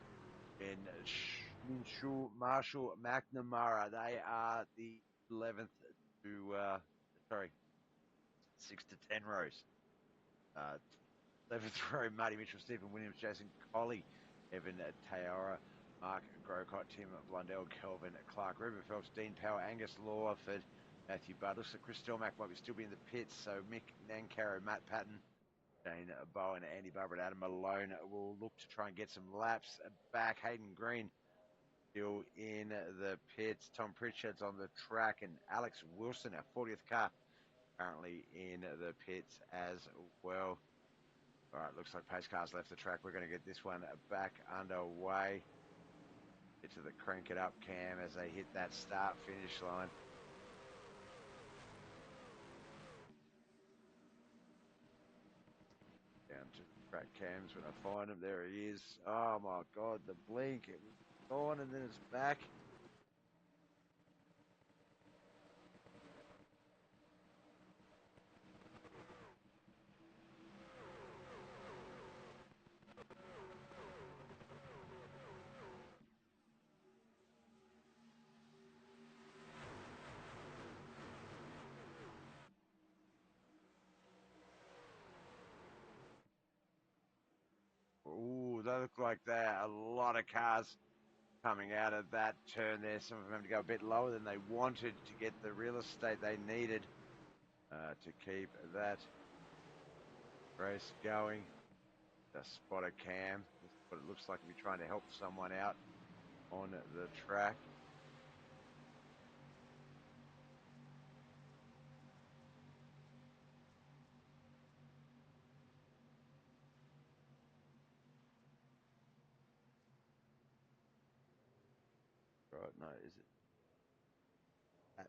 [SPEAKER 1] and Minshew, Marshall, McNamara. They are the 11th to 6 to 10 rows. 11th row, Marty Mitchell, Stephen Williams, Jason Colley, Evan Tayora, Mark Grocott, Tim Blundell, Kelvin Clark, Ruben Phelps, Dean Power, Angus Lawford, Matthew Budd. Looks like Chris Stelmack might still be in the pits. So Mick Nancaro, Matt Patton, Dane Bowen, Andy Barber, and Adam Malone will look to try and get some laps back. Hayden Green still in the pits. Tom Pritchard's on the track, and Alex Wilson, our 40th car, currently in the pits as well. All right, looks like pace cars left the track. We're going to get this one back underway. Get to the crank it up cam as they hit that start finish line. Down to track cams when I find him. There he is. Oh my God, the blink. It was gone and then it's back. Ooh, they look like there are a lot of cars coming out of that turn there. Some of them have to go a bit lower than they wanted to get the real estate they needed to keep that race going. Just spot a cam. That's what it looks like if you're trying to help someone out on the track. Right, no, is it? That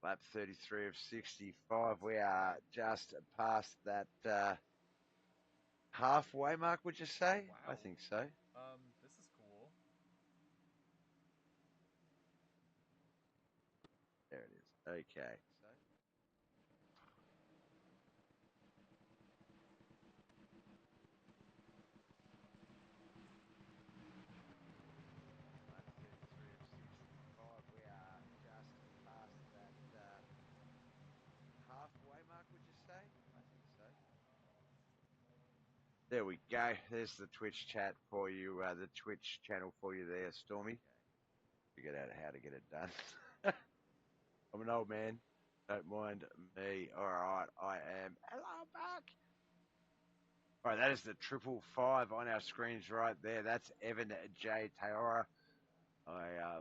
[SPEAKER 1] lap 33 of 65. We are just past that halfway mark, would you say?
[SPEAKER 3] Wow.
[SPEAKER 1] I think so.
[SPEAKER 3] This is cool.
[SPEAKER 1] Okay. Lap 33 of 65. We are just past that halfway mark, would you say? I think so. There we go. There's the Twitch chat for you, the Twitch channel for you there, Stormy. Figured out how to get it done. I'm an old man. Don't mind me. All right, I am. Hello, back. All right, that is the 555 on our screens right there. That's Evan J. Taora. I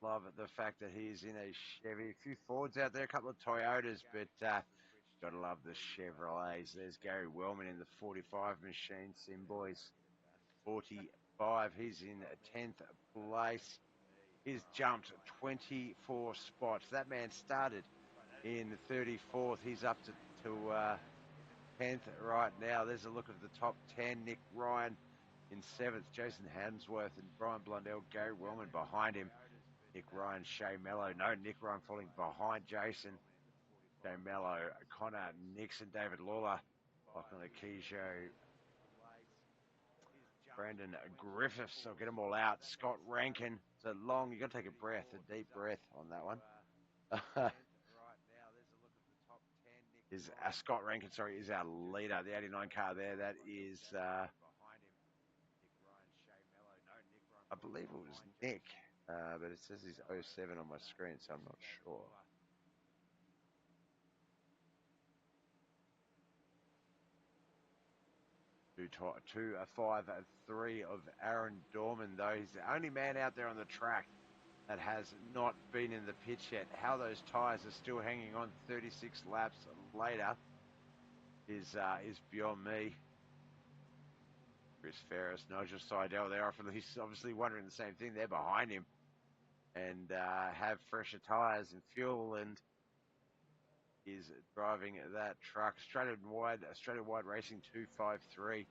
[SPEAKER 1] love the fact that he's in a Chevy. A few Fords out there, a couple of Toyotas, but gotta love the Chevrolets. There's Gary Wellman in the 45 machine sim, boys. 45. He's in 10th place. He's jumped 24 spots. That man started in 34th. He's up to 10th right now. There's a look at the top 10. Nick Ryan in 7th. Jason Hansworth and Brian Blundell. Gary Wellman behind him. Nick Ryan, Shea Mello. No, Nick Ryan falling behind Jason. Shea Mello, Connor Nixon, David Lawler, Lachlan Akijo, Brandon Griffiths. I'll get them all out. Scott Rankin. So long. You got to take a breath, a deep breath on that one. Is Scott Rankin, sorry, is our leader. The 89 car there. That is, I believe it was Nick, but it says he's 07 on my screen, so I'm not sure. 2-5-3 of Aaron Dorman, though. He's the only man out there on the track that has not been in the pits yet. How those tyres are still hanging on 36 laps later is beyond me. Chris Ferris, Nigel Seidel, he's obviously wondering the same thing. They're behind him and have fresher tyres and fuel, and is driving that truck. Straight wide racing 253.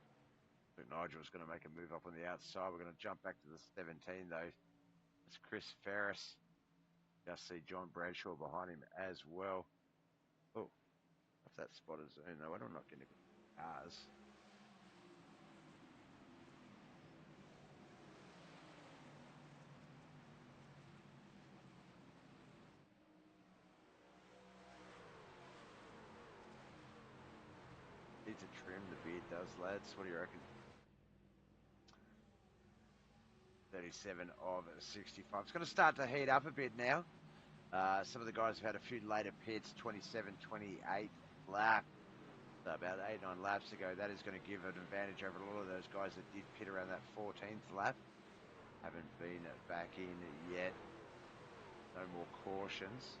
[SPEAKER 1] But Nigel's going to make a move up on the outside. We're going to jump back to the 17, though. It's Chris Ferris. Just see John Bradshaw behind him as well. Oh, if that spot is in, though, I'm not getting cars. Needs to trim, the beard does, lads. What do you reckon? 37 of 65. It's going to start to heat up a bit now. Some of the guys have had a few later pits, 27, 28 lap. So about 8-9 laps ago. That is going to give an advantage over a lot of those guys that did pit around that 14th lap. Haven't been back in yet. No more cautions.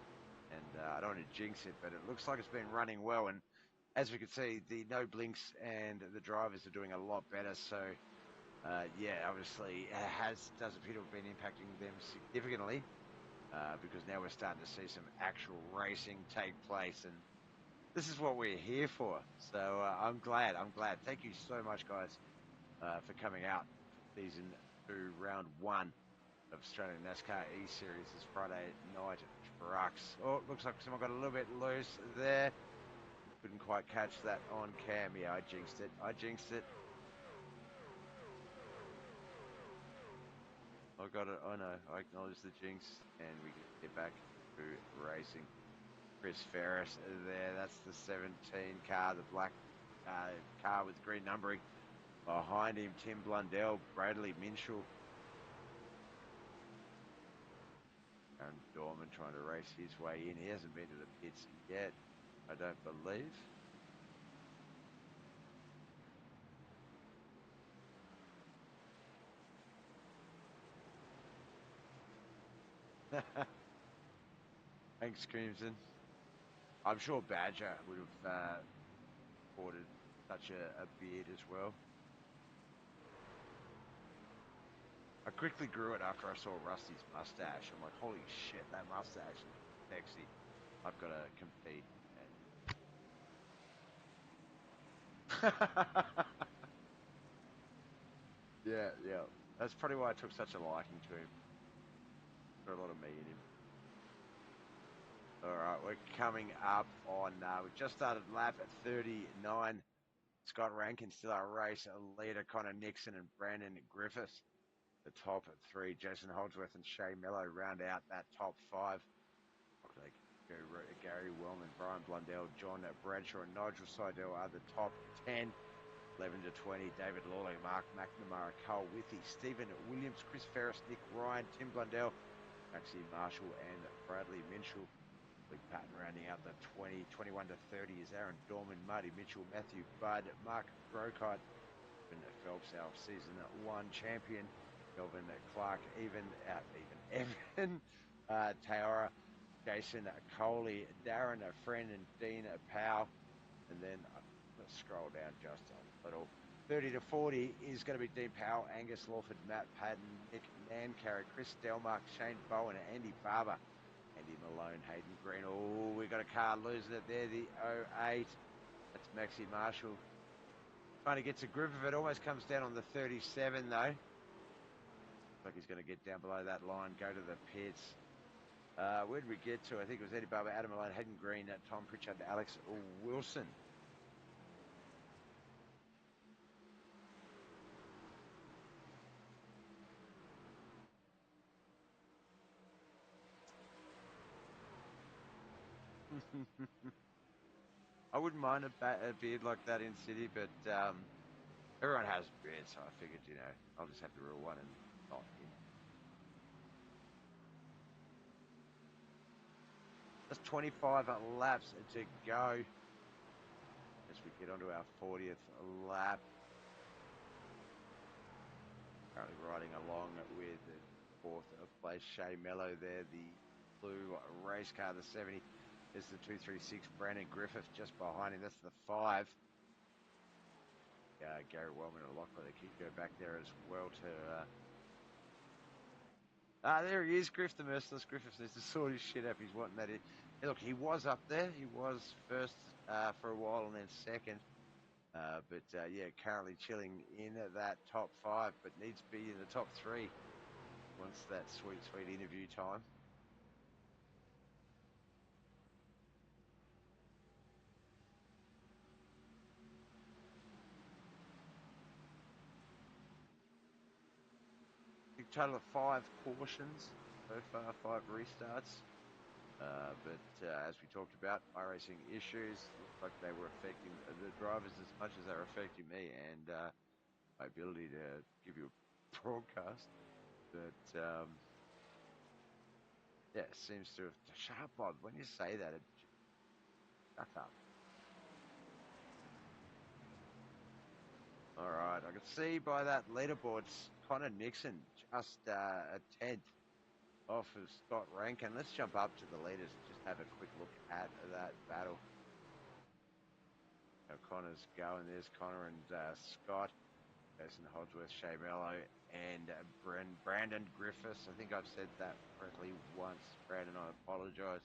[SPEAKER 1] And I don't want to jinx it, but it looks like it's been running well. And as we can see, the no blinks and the drivers are doing a lot better. So, yeah, obviously it does appear to have been impacting them significantly because now we're starting to see some actual racing take place. And this is what we're here for. So I'm glad. Thank you so much, guys, for coming out. Season 2, round 1 of Australian NASCAR eSeries this Friday night trucks. Oh, looks like someone got a little bit loose there. Couldn't quite catch that on cam. Yeah, I jinxed it. I got it. I know. I acknowledge the jinx, and we can get back to racing. Chris Ferris there. That's the 17 car, the black car with green numbering. Behind him, Tim Blundell, Bradley Minshall. And Dorman trying to race his way in. He hasn't been to the pits yet, I don't believe. Thanks, Crimson. I'm sure Badger would have ordered such a beard as well. I quickly grew it after I saw Rusty's mustache. I'm like, holy shit, that mustache is sexy. I've got to compete. Yeah. That's probably why I took such a liking to him. Got a lot of me in him. All right, we're coming up on, we just started lap at 39. Scott Rankin still our race leader, Connor Nixon and Brandon Griffiths. The top three, Jason Holdsworth and Shea Mello round out that top five. Like Gary Wellman, Brian Blundell, John Bradshaw, and Nigel Seidel are the top 10. 11 to 20, David Lawley, Mark McNamara, Carl Withy, Stephen Williams, Chris Ferris, Nick Ryan, Tim Blundell, Maxie Marshall, and Bradley Minshall. Big Patton rounding out the 20, 21 to 30 is Aaron Dorman, Marty Mitchell, Matthew Budd, Mark Grokite, and Phelps, our season one champion, Melvin Clark, Evan Taora, Jason Coley, Darren Friend, and Dean Powell. And then let's scroll down just a little. 30 to 40 is going to be Dean Powell, Angus Lawford, Matt Patton, Nick Nancarrow, Chris Delmark, Shane Bowen, Andy Barber, Andy Malone, Hayden Green. Oh, we got a car losing it there, the 08. That's Maxie Marshall. Trying to get to grip of it, almost comes down on the 37 though. Looks like he's going to get down below that line, go to the pits. Where did we get to? I think it was Eddie Barber, Adam Malone, Hayden Green, Tom Pritchard, Alex Wilson. I wouldn't mind a beard like that in city, but everyone has beards, so I figured, I'll just have to rule one and not in. Just 25 laps to go as we get onto our 40th lap. Currently riding along with the fourth place, Shea Mello there, the blue race car, the 70. There's the 236, Brandon Griffith just behind him. That's the 5. Gary Wellman and Lachlan, they keep going back there as well to... there he is, Griff, the merciless Griffith needs to sort his shit up. He's wanting that. Look, he was up there. He was first for a while and then second. But currently chilling in that top 5, but needs to be in the top 3 once that sweet, sweet interview time. Big total of 5 cautions so far, 5 restarts. But as we talked about, iRacing issues, looked like they were affecting the drivers as much as they were affecting me and my ability to give you a broadcast. But it seems to have... Shut up, Bob. When you say that, shut up. All right, I can see by that leaderboard, Connor Nixon just a 10th off of Scott Rankin. Let's jump up to the leaders and just have a quick look at that battle. How Connor's going. There's Connor and Scott, Jason Holdsworth, Shea Mello, and Brandon Griffiths. I think I've said that correctly once. Brandon, I apologise.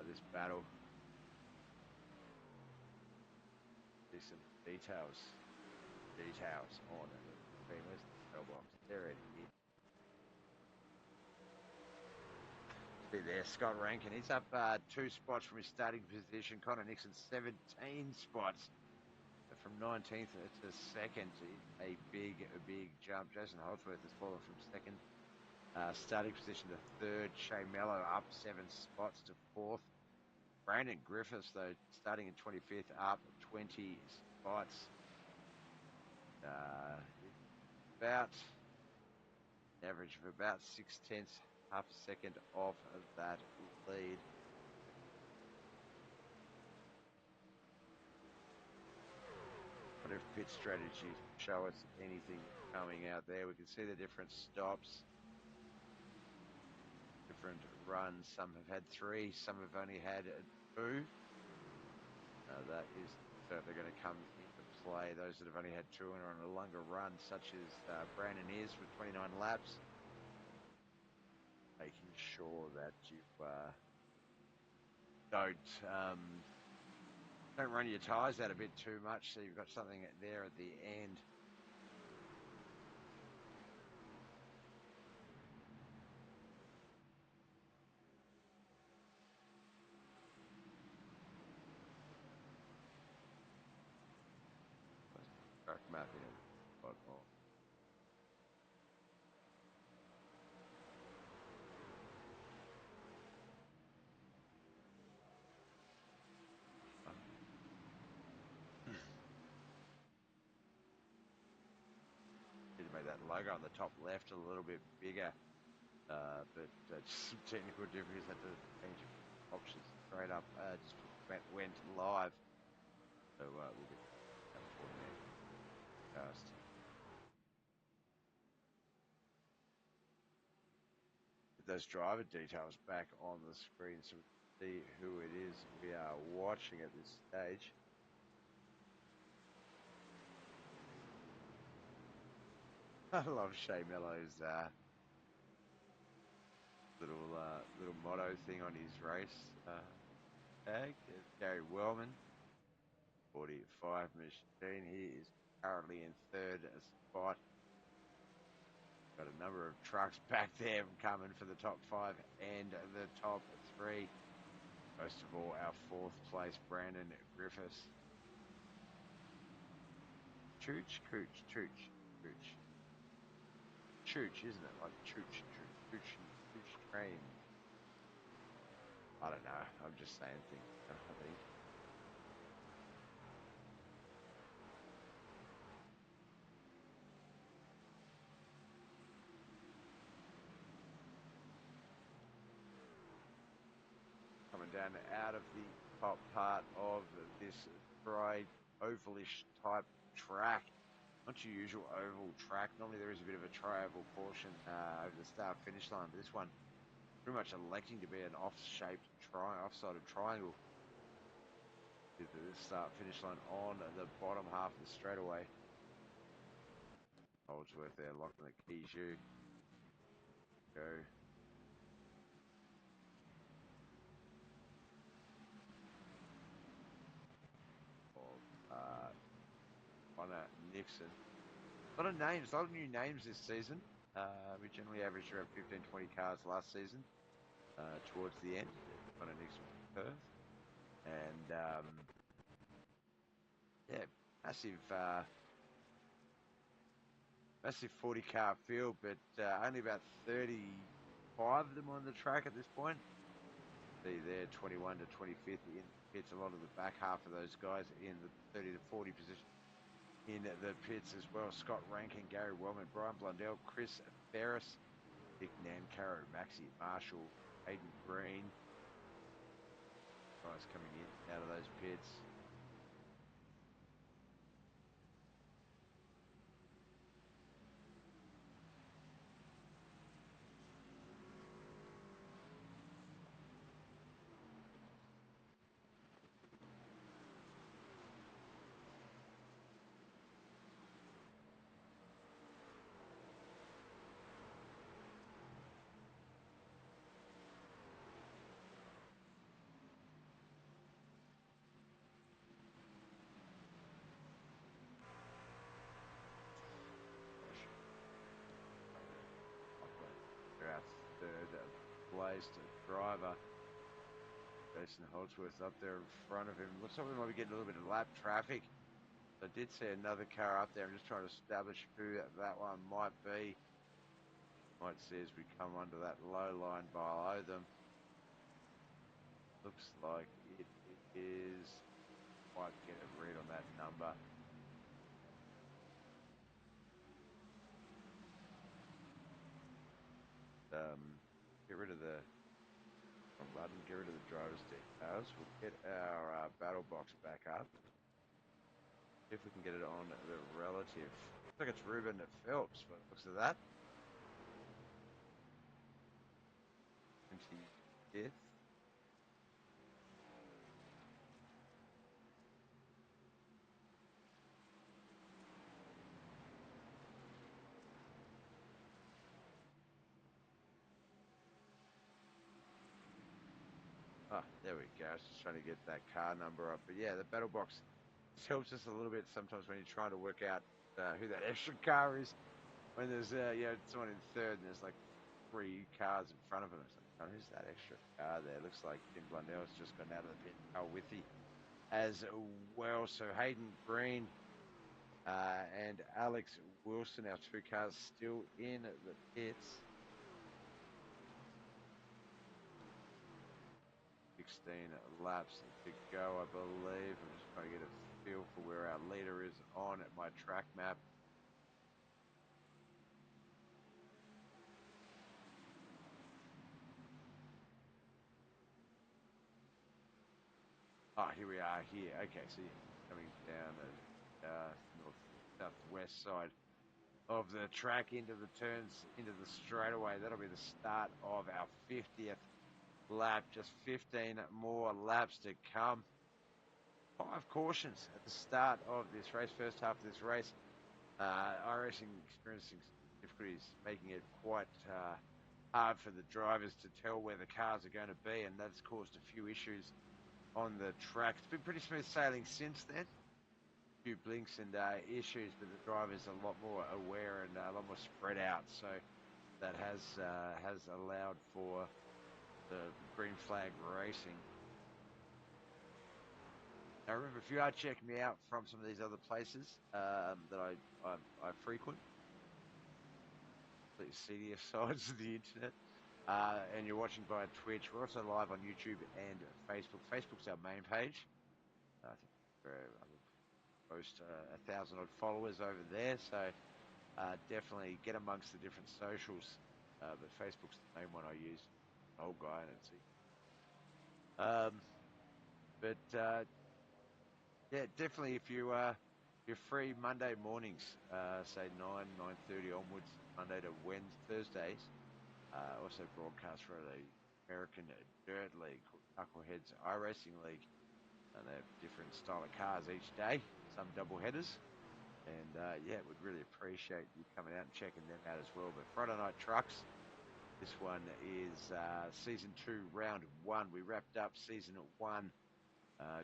[SPEAKER 1] This battle. See some details on it. Okay, where's the mailbox? There it is. See there, Scott Rankin. He's up 2 spots from his starting position. Connor Nixon 17 spots from 19th to 2nd. A big jump. Jason Holdsworth has fallen from 2nd starting position to 3rd. Shea Mello up 7 spots to 4th. Brandon Griffiths, though, starting in 25th, up 20 spots. About an average of about 0.6, half a second off of that lead. What if pit strategy show us anything coming out there? We can see the different stops, different runs. Some have had 3, some have only had 2. That is certainly going to come into play. Those that have only had 2 and are on a longer run, such as Brandon is with 29 laps, making sure that you don't run your tyres out a bit too much, so you've got something there at the end. mapping it. But, oh. Need to make that logo on the top left a little bit bigger, but just some technical difficulties. Had to change options straight up. Just went live, so we'll get that for the next cast. Get those driver details back on the screen so we can see who it is we are watching at this stage. I love Shea Mello's little motto thing on his race tag. There's Gary Wellman, 45 machine. He is currently in third spot. Got a number of trucks back there coming for the top 5 and the top 3. Most of all, our 4th place, Brandon Griffiths. Chooch, isn't it? Like chooch train. I don't know. I'm just saying things, I think. Coming down out of the top part of this dry ovalish type track. Not your usual oval track. Normally there is a bit of a tri-oval portion over the start finish line, but this one pretty much electing to be an off-shaped off-sided triangle with the start finish line on the bottom half of the straightaway. Holdsworth there locking the keys. Go. Connor Nixon. A lot of names, a lot of new names this season. We generally averaged around 15, 20 cars last season towards the end. Connor Nixon from Perth. And, yeah, massive 40 car field, but only about 35 of them on the track at this point. See there, 21 to 25th in pits. A lot of the back half of those guys in the 30 to 40 position in the pits as well. Scott Rankin, Gary Wellman, Brian Blundell, Chris Ferris, Nick Nancaro, Maxie Marshall, Hayden Green. Guys coming in out of those pits. Our third placed driver, Jason Holdsworth, up there in front of him. Looks like we might be getting a little bit of lap traffic. I did see another car up there. I'm just trying to establish who that one might be. Might see as we come under that low line below them. Looks like it is. Might get a read on that number. Get rid of the button, get rid of the driver's details. We'll get our battle box back up. See if we can get it on the relative. Looks like it's Ruben Phelps, but looks at that. 25th. Ah, there we go. I was just trying to get that car number up. But yeah, the battle box helps us a little bit sometimes when you're trying to work out who that extra car is. When there's someone in third and there's like 3 cars in front of them. It's like, oh, who's that extra car there? Looks like Tim Blundell's just gotten out of the pit. Carl Withy as well. So Hayden Green and Alex Wilson, our two cars still in the pits. 16 laps to go, I believe. I'm just trying to get a feel for where our leader is on my track map. Oh, here we are here. Okay, so coming down the north southwest side of the track into the turns, into the straightaway. That'll be the start of our 50th lap. Just 15 more laps to come. 5 cautions at the start of this race, first half of this race. iRacing experiencing difficulties, making it quite hard for the drivers to tell where the cars are going to be, and that's caused a few issues on the track. It's been pretty smooth sailing since then. A few blinks and issues, but the drivers are a lot more aware and a lot more spread out, so that has allowed for the green flag racing. Now remember, if you are checking me out from some of these other places that I frequent, the seedier sides of the internet, and you're watching via Twitch, we're also live on YouTube and Facebook. Facebook's our main page. I think we're post 1,000 odd followers over there, so definitely get amongst the different socials. But Facebook's the main one I use. Old guy, and see. Yeah, definitely if you're free Monday mornings, say 9:30 onwards, Monday to Thursdays. Also broadcast for the American Dirt League, Knuckleheads iRacing League, and they have different style of cars each day, some double headers, and yeah, would really appreciate you coming out and checking them out as well. But Friday Night Trucks, this one is Season 2, Round 1. We wrapped up Season 1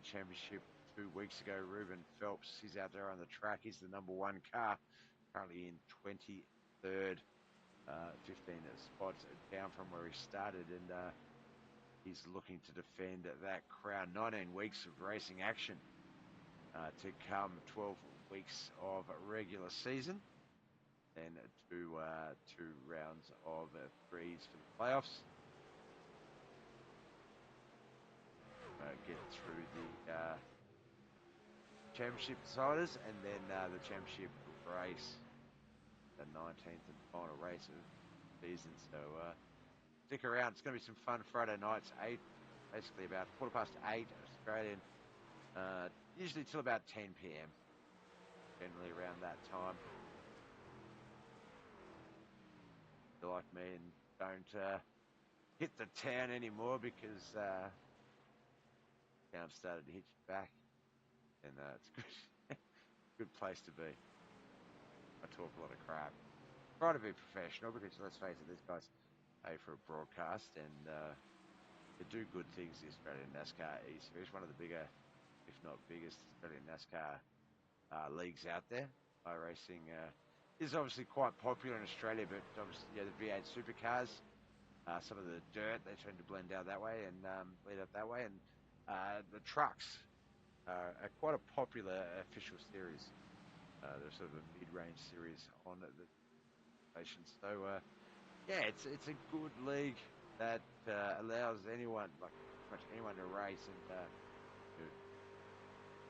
[SPEAKER 1] championship 2 weeks ago. Ruben Phelps, he's out there on the track. He's the number 1 car, currently in 23rd. 15 spots down from where he started, and he's looking to defend that crown. 19 weeks of racing action to come, 12 weeks of regular season, then two rounds of threes for the playoffs. Get through the championship deciders, and then the championship race, the 19th and final race of the season. So stick around. It's going to be some fun Friday nights. Basically about 8:15 Australian, usually till about 10 p.m. Generally around that time. If you're like me and don't hit the town anymore because town started to hit you back, and it's good. Good place to be. I talk a lot of crap. Try to be professional because, let's face it, these guys pay for a broadcast, and they do good things. The Australian NASCAR eSeries, one of the bigger, if not biggest, Australian NASCAR leagues out there. iRacing is obviously quite popular in Australia, but obviously the V8 supercars, some of the dirt, they tend to blend out that way and lead up that way, and the trucks are quite a popular official series. They're sort of a mid-range series on the station. So yeah, it's a good league that allows anyone, like pretty much anyone, to race, and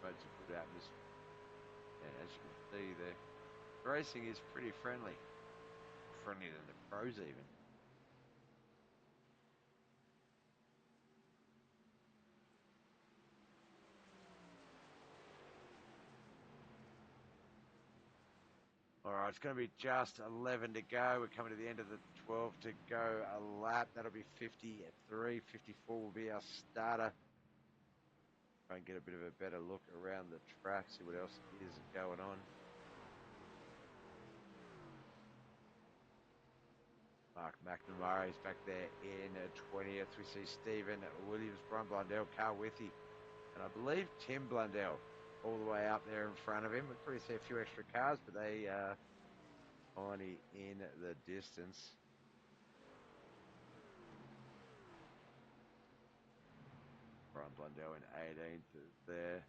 [SPEAKER 1] promotes a good atmosphere. And as you can see, the racing is pretty friendly, friendlier than the pros even. All right, it's going to be just 11 to go. We're coming to the end of the 12 to go a lap. That'll be 53. 54 will be our starter. Try and get a bit of a better look around the track, see what else is going on. Mark McNamara is back there in 20th. We see Stephen Williams, Brian Blundell, Carl Withy, and I believe Tim Blundell all the way up there in front of him. We probably see a few extra cars, but they are tiny in the distance. Brian Blundell in 18th there.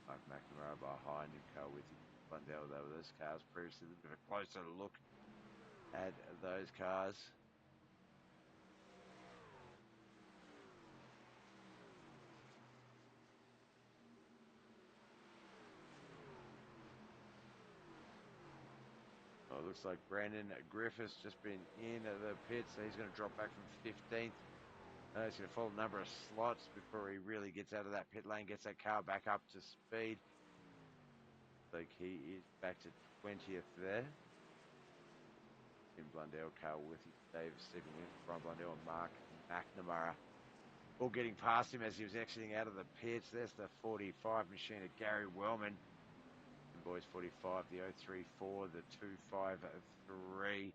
[SPEAKER 1] Mark McNamara behind him, Carl with him. Blundell, though, with those cars previously. A little bit of a closer look at those cars. Oh, it looks like Brandon Griffiths just been in the pits, so he's going to drop back from 15th. He's going to fall a number of slots before he really gets out of that pit lane, gets that car back up to speed. Like he is back to 20th there. Tim Blundell, Carl Withy, Dave Stephen Williams, Brian Blundell, and Mark McNamara. All getting past him as he was exiting out of the pits. There's the 45 machine of Gary Wellman. And boys 45, the 034, the 253.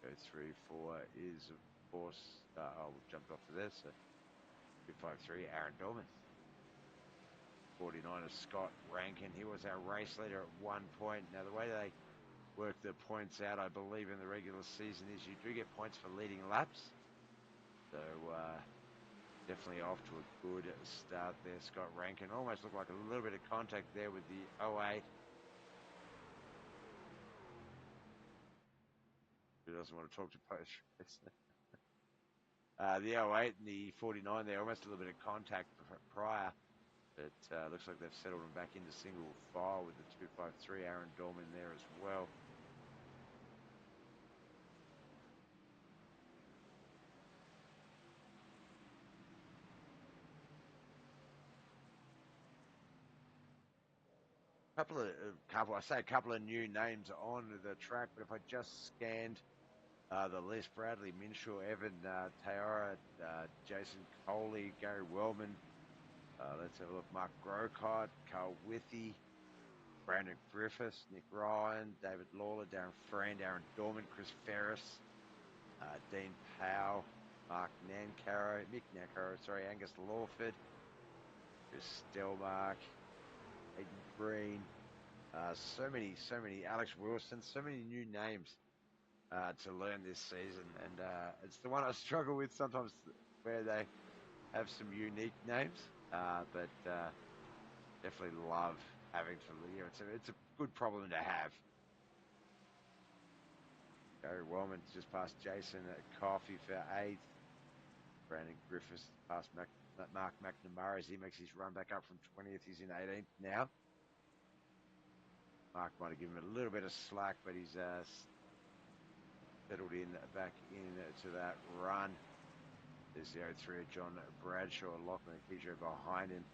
[SPEAKER 1] 034 is, of course, we've jumped off to this. So 253, Aaron Dorman. 49 is Scott Rankin. He was our race leader at one point. Now, the way they work the points out, I believe, in the regular season is you do get points for leading laps. So, definitely off to a good start there, Scott Rankin. Almost looked like a little bit of contact there with the 08. Who doesn't want to talk to post race? The 08 and the 49 there, almost a little bit of contact prior. But looks like they've settled them back into single file with the 253, Aaron Dorman there as well. A couple of new names on the track, but if I just scanned the list, Bradley Minshew, Evan Taora, Jason Coley, Gary Wellman, let's have a look, Mark Grocott, Carl Withy, Brandon Griffiths, Nick Ryan, David Lawler, Darren Friend, Aaron Dorman, Chris Ferris, Dean Powell, Mark Nancaro, Mick Nancaro, Angus Lawford, Chris Stelmark, Aiden Green, so many, Alex Wilson, so many new names to learn this season, and it's the one I struggle with sometimes where they have some unique names, but definitely love having to, it's a good problem to have. Gary Wellman just past Jason Coffey for 8th. Brandon Griffiths past Mark McNamara as he makes his run back up from 20th. He's in 18th now. Mark might have given him a little bit of slack, but he's settled in back into that run. There's the 03 of John Bradshaw, Lachlan Kidjo behind him.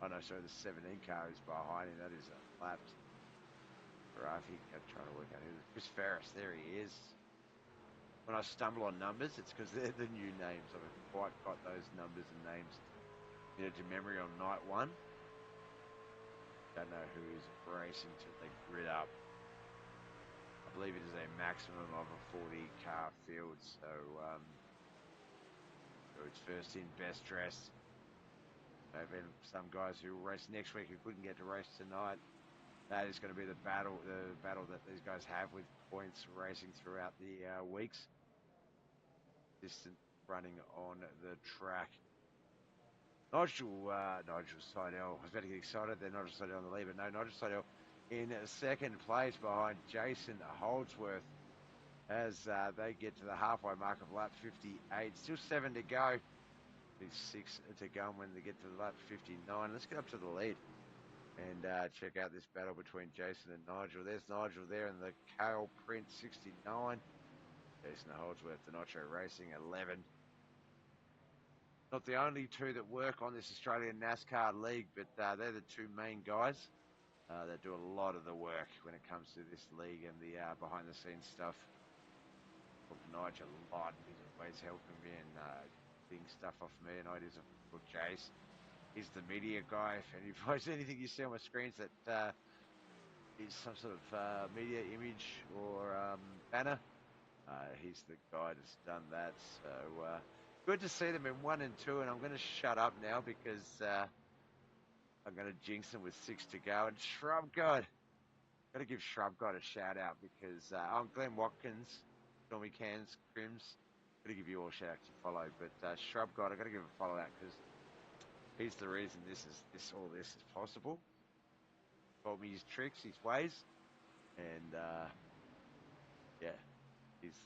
[SPEAKER 1] Oh no, sorry, the 17 car is behind him. That is a lapped. Rafi trying to work out who. Chris Ferris, there he is. When I stumble on numbers, it's because they're the new names. I haven't quite got those numbers and names to memory on night one. Don't know who is racing till they grid up. I believe it is a maximum of a 40 car field, so it's first in, best dressed. There have been some guys who will race next week who couldn't get to race tonight. That is going to be the battle that these guys have with points racing throughout the weeks. Distant running on the track. Nigel Seidel. I was about to get excited there. Nigel Seidel on the lead, but no, Nigel Seidel in second place behind Jason Holdsworth as they get to the halfway mark of lap 58. Still 7 to go. There's 6 to go when they get to the lap 59. Let's get up to the lead and check out this battle between Jason and Nigel. There's Nigel there in the Kale Print 69. Jason Holdsworth, the Nitro Racing 11. Not the only two that work on this Australian NASCAR league, but they're the two main guys that do a lot of the work when it comes to this league and the behind-the-scenes stuff. Talk to Nigel a lot. He's always helping me and getting stuff off me, and I do for Jace. He's the media guy. If any posts anything you see on my screens that is some sort of media image or banner, he's the guy that's done that. So good to see them in 1 and 2, and I'm going to shut up now because I'm going to jinx them with 6 to go. And Shrub God, got to give Shrub God a shout out because I'm Glenn Watkins, Stormy Cans, Crims. Got to give you all a shout out to follow, but Shrub God, I got to give a follow out because He's the reason all this is possible. Told me his tricks, his ways, and yeah, he's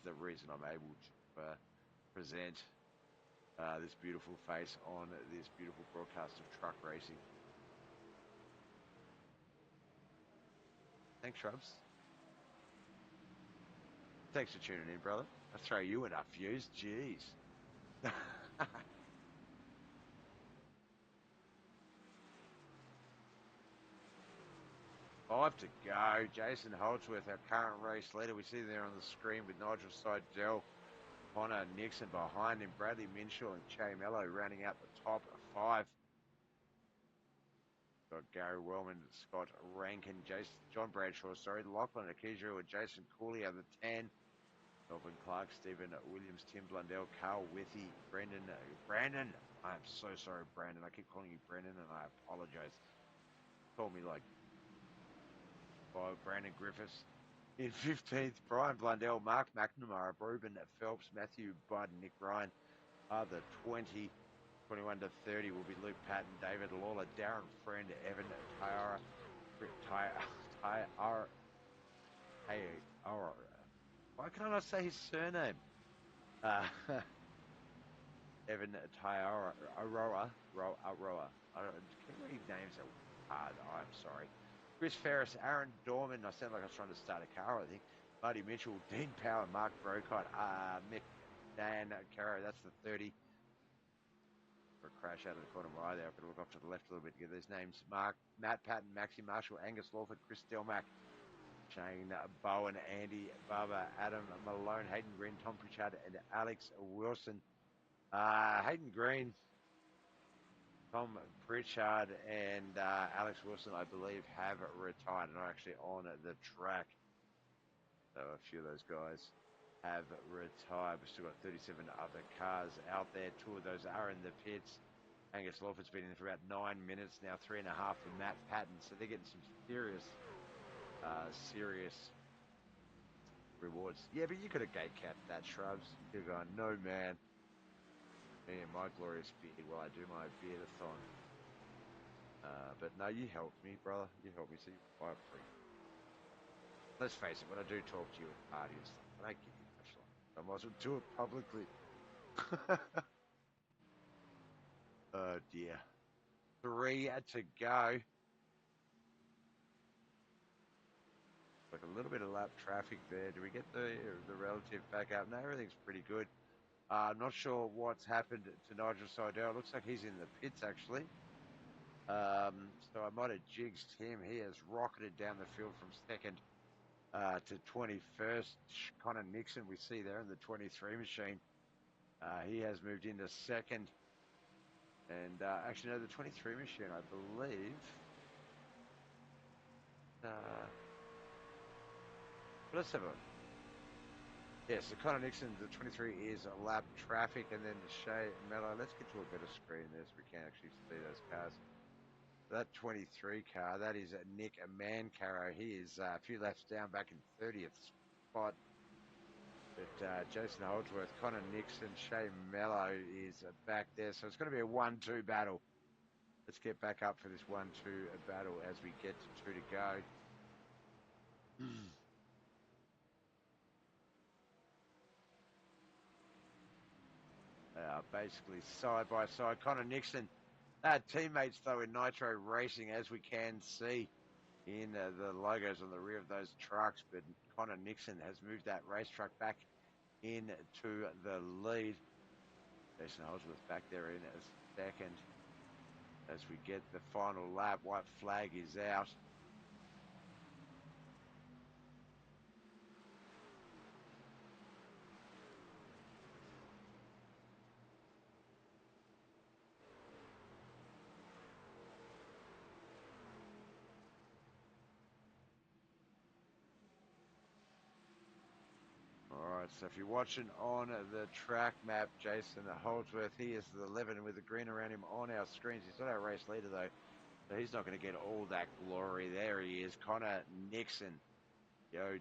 [SPEAKER 1] the reason I'm able to present this beautiful face on this beautiful broadcast of truck racing. Thanks, Shrubs. Thanks for tuning in, brother. I'll throw you enough views. Jeez. 5 to go. Jason Holdsworth, our current race leader. We see there on the screen with Nigel Seidel, Connor Nixon behind him, Bradley Minshew and Che Mello rounding out the top 5. Got Gary Wellman, Scott Rankin, John Bradshaw, Lachlan Akiju and Jason Cooley are the 10. Melvin Clark, Stephen Williams, Tim Blundell, Carl Withy, Brandon. I'm so sorry, Brandon. I keep calling you Brendan and I apologize. Call me like Brandon Griffiths. In 15th, Brian Blundell, Mark McNamara, Ruben Phelps, Matthew Budd, Nick Ryan are the 20. 21 to 30 will be Luke Patton, David Lawler, Darren Friend, Evan Tyara, why can't I say his surname? Evan Tyara, Aroa. Can read names that hard. I'm sorry. Chris Ferris, Aaron Dorman. I sound like I was trying to start a car, I think. Marty Mitchell, Dean Power, Mark Brocott, Mick Dan Caro. That's the 30. For a crash out of the corner right there. I've got to look off to the left a little bit to get those names. Matt Patton, Maxie Marshall, Angus Lawford, Chris Delmack, Shane Bowen, Andy Barber, Adam Malone, Hayden Green, Tom Pritchard, and Alex Wilson. Hayden Green, Tom Pritchard, and Alex Wilson, I believe, have retired and are actually on the track. So a few of those guys have retired. We've still got 37 other cars out there. 2 of those are in the pits. Angus Lawford's been in for about 9 minutes now, 3.5 for Matt Patton. So they're getting some serious rewards. Yeah, but you could have gate capped that, Shrubs. You're going, no, man. Me and my glorious beard while I do my beard-a-thon. But no, you helped me, brother. You helped me, so I appreciate it. Let's face it, when I do talk to you at parties, I don't give you much love. I might as well do it publicly. Oh, dear. 3 to go. Like a little bit of lap traffic there. Do we get the relative back up? No, everything's pretty good. I'm not sure what's happened to Nigel Seidel. Looks like he's in the pits, actually. So I might have jinxed him. He has rocketed down the field from 2nd to 21st. Connor Nixon, we see there in the 23 machine. He has moved into 2nd. And actually, no, the 23 machine, I believe. Let's have a look. Yes, so Connor Nixon, the 23 is lap traffic, and then Shea Mello. Let's get to a better screen there so we can actually see those cars. That 23 car, that is Nick Mancaro. He is a few laps down, back in 30th spot. But Jason Holdsworth, Connor Nixon, Shea Mello is back there. So it's going to be a 1-2 battle. Let's get back up for this 1-2 battle as we get to 2 to go. Basically side by side. Connor Nixon, teammates though in Nitro Racing, as we can see in the logos on the rear of those trucks. But Connor Nixon has moved that race truck back into the lead. Jason Holdsworth back there in as 2nd. As we get the final lap, white flag is out. Alright, so if you're watching on the track map, Jason Holdsworth, he is the 11 with the green around him on our screens. He's not our race leader though, so he's not going to get all that glory. There he is, Connor Nixon, the 0-2.